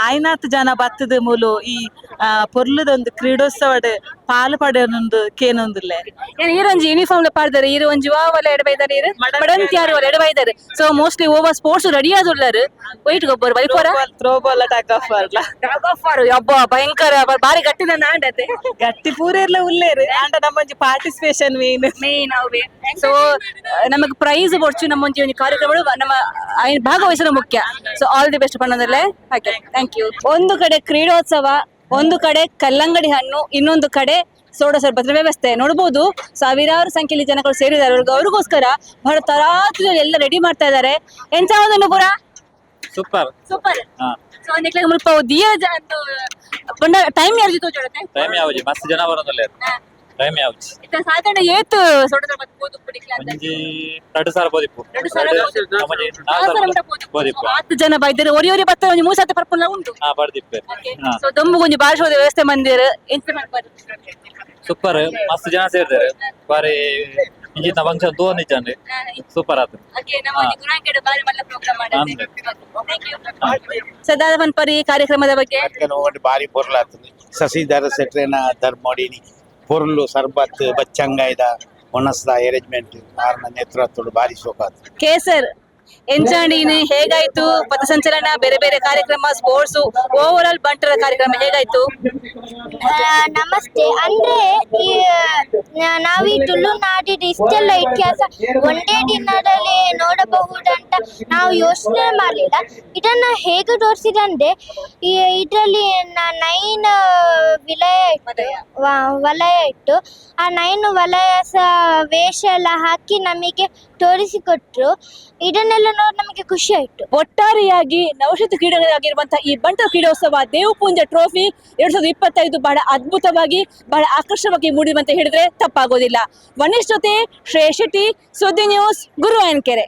H: ಆಯ್ನಾತ್ ಜನ ಬತ್ತದ ಮೂಲು ಈ ಪೊರ್ಲುದೊಂದು ಕ್ರೀಡೋತ್ಸವಡ್ ಪಾಲು ಪಡೆಯೊಂದು ಕೇನೊಂದುಲ್ಲೆ
A: ಈರೊಂಜಿ ಯೂನಿಫಾರ್ಮ್ ಪಾಡ್ದಾರೆ ಈರು ಒಂಜಿ ವಾವಲ ಎಡಬೈದಾರೆ ಈರು ಮಡಂತ್ಯಾರು ವಲ ಎಡಬೈದಾರೆ so mostly over sports ready ಆದುಳ್ಳಾರು ವೈಟ್ ಗೊಬ್ಬರ ಬೈಪೋರ
H: ಥ್ರೋ ಬಾಲ್ ಟಾಕ್ ಆಫ್
A: ಅಬ್ಬ ಭಯಂಕರ ಬಾರಿ ಗಟ್ಟಿನ ಆಂಡತೆ
H: ಗಟ್ಟಿ ಪೂರ ಎಲ್ಲ ಉಲ್ಲೇರು ಆಂಡ ನಮ್ಮೊಂಜಿ ಪಾರ್ಟಿಸಿಪೇಷನ್
A: ಮೇನ್ ಅವೇ ಸೊ ನಮಗೆ ಪ್ರೈಸ್ ಬರ್ಚು ನಮ್ಮೊಂಜಿ ಒಂದು ಕಾರ್ಯಕ್ರಮಗಳು ನಮ್ಮ ಭಾಗವಹಿಸಲು ಮುಖ್ಯ. ಸೊ ಆಲ್ ದಿ ಬೆಸ್ಟ್ ಪಣ್ಣದಲ್ಲೇ ಹಾಗೆ ಥ್ಯಾಂಕ್ ಯು. ಒಂದು ಕಡೆ ಕ್ರೀಡೋತ್ಸವ, ಒಂದು ಕಡೆ ಕಲ್ಲಂಗಡಿ ಹಣ್ಣು, ಇನ್ನೊಂದು ಕಡೆ ಸೋಡಾ ಸರ್ಬತ್ತರ ವ್ಯವಸ್ಥೆ ನೋಡಬಹುದು. ಸಾವಿರಾರು ಸಂಖ್ಯೆಯಲ್ಲಿ ಜನಗಳು ಸೇರಿದ್ದಾರೆ. ಅವ್ರಿಗೋಸ್ಕರ ಬಹಳ ತರಾತುರಿಯಲ್ಲಿ ಎಲ್ಲ ರೆಡಿ ಮಾಡ್ತಾ ಇದ್ದಾರೆ. ಎಂತ ಒಂದು ಪೂರ
D: ಸೂಪರ್
A: ಸೂಪರ್. ಸೊ ನೆಕ್ಲೆಗ್ ಮುಲ್ಪ ದಿಯಾ ಪಂಡ ಟೈಮ್ ಯಾರು ಜೊತೆ ಜೋಡತೆ
D: ಟೈಮ್ ಯಾವ್ದು ಮಸ್ತ್ ಜನ ಬರೋದಲ್ಲ ಟೈಮ್ ಯಾವ್ದು
A: ಇತ್ತ ಸಾಧಾರಣ ಏತು ಸೋಡಾ ಸರ್ಬತ್ ಬೋದು ಕುಡಿಕ್ಲ ಅಂತ
D: ಒಂಜಿ 2,000 ಬೋದಿಪ್ಪು
A: 10 ಜನ ಬೈದರೆ ಒರಿ ಬತ್ತ ಒಂಜಿ 3 ಪರ್ಪುಲ್ಲ ಉಂಟು
D: ಬರ್ದಿಪ್ಪೆ
A: ಸೊ ದೊಂಬು ಒಂಜಿ ಭಾಷೋದ ವ್ಯವಸ್ಥೆ ಮಂದಿರ ಎಂತ ಮಾಡ್ಬಾರ್ದು
D: ಸೂಪರ್ ಮಸ್ತ್ ಜನ ಸೇರ್ತಾರೆ ಬಾರಿ ಇಂಜಿನ ಫಂಕ್ಷನ್ ತೋ ನಿಜಾನೆ ಸೂಪರ್ ಆತು
A: ಓಕೆ ನಮ್ಮ ಗುಣಾಂಕೆಡ ಬಾರಿ ಮಲ್ಲ ಪ್ರೋಗ್ರಾಮ್ ಮಾಡಿದೆ. Thank you. ಸದಾದ ಪರಿ ಕಾರ್ಯಕ್ರಮದ ಬಗ್ಗೆ
F: ಬಾರಿ ಪೊರ್ಲಾಗ್ತದೆ ಶಶಿಧರ ಶೆಟ್ರೇನ ಧರ್ಮೋಡಿನಿ ಪೊರ್ಲು ಸರ್ಬತ್ ಬಚ್ಚಂಗಾಯ್ದ ಒಣಸ್ದ ಅರೇಂಜ್ಮೆಂಟ್ ಕಾರಣ ನೇತೃತ್ವಡು ಬಾರಿ ಶೋಕಾತ್
A: ಕೇಸರ್ ಎಂಚಾಂಡಿನಿ ಹೇಗಾಯ್ತು? ಪಥಸಂಚಲನ, ಬೇರೆ ಬೇರೆ ಕಾರ್ಯಕ್ರಮ, ಸ್ಪೋರ್ಟ್ಸ್, ಓವರ್ ಆಲ್ ಬಂಟರ ಕಾರ್ಯಕ್ರಮ ಹೇಗಾಯ್ತು?
B: ನಮಸ್ತೆ. ಅಂದ್ರೆ ನಾವು ಈ ತುಳುನಾಡಿನ ಇಷ್ಟೆಲ್ಲ ಇತಿಹಾಸ ಒಂದೇ ದಿನದಲ್ಲಿ ನೋಡಬಹುದಂತ ನಾವು ಯೋಚನೆ ಮಾಡಲಿಲ್ಲ. ಇದನ್ನ ಹೇಗೆ ತೋರಿಸಿದಂದ್ರೆ ಇದರಲ್ಲಿ 9 ವಲಯ ಇಟ್ಟು ಆ 9 ವಲಯ ವೇಷ ಎಲ್ಲ ಹಾಕಿ ನಮಗೆ ತೋರಿಸಿಕೊಟ್ರು. ಇದನ್ನೆಲ್ಲ ನೋಡಿ ನಮಗೆ ಖುಷಿ ಆಯ್ತು.
A: ಒಟ್ಟಾರೆಯಾಗಿ ನವಶತ ಕ್ರೀಡೆಗಳಾಗಿರುವಂತಹ ಈ ಬಂಟರ ಕ್ರೀಡೋತ್ಸವ ದೇವಪುಂಜ ಟ್ರೋಫಿ 2025 ಬಹಳ ಅದ್ಭುತವಾಗಿ ಬಹಳ ಆಕರ್ಷಕವಾಗಿ ಮೂಡಿರುವಂತ ಹೇಳಿದ್ರೆ ತಪ್ಪಾಗೋದಿಲ್ಲ. ವನೇಶ್ ಜೊತೆ ಶ್ರೇಯಸ್ ಶೆಟ್ಟಿ, ಸುದ್ದಿ ನ್ಯೂಸ್, ಗುರುವಾಯನಕೆರೆ.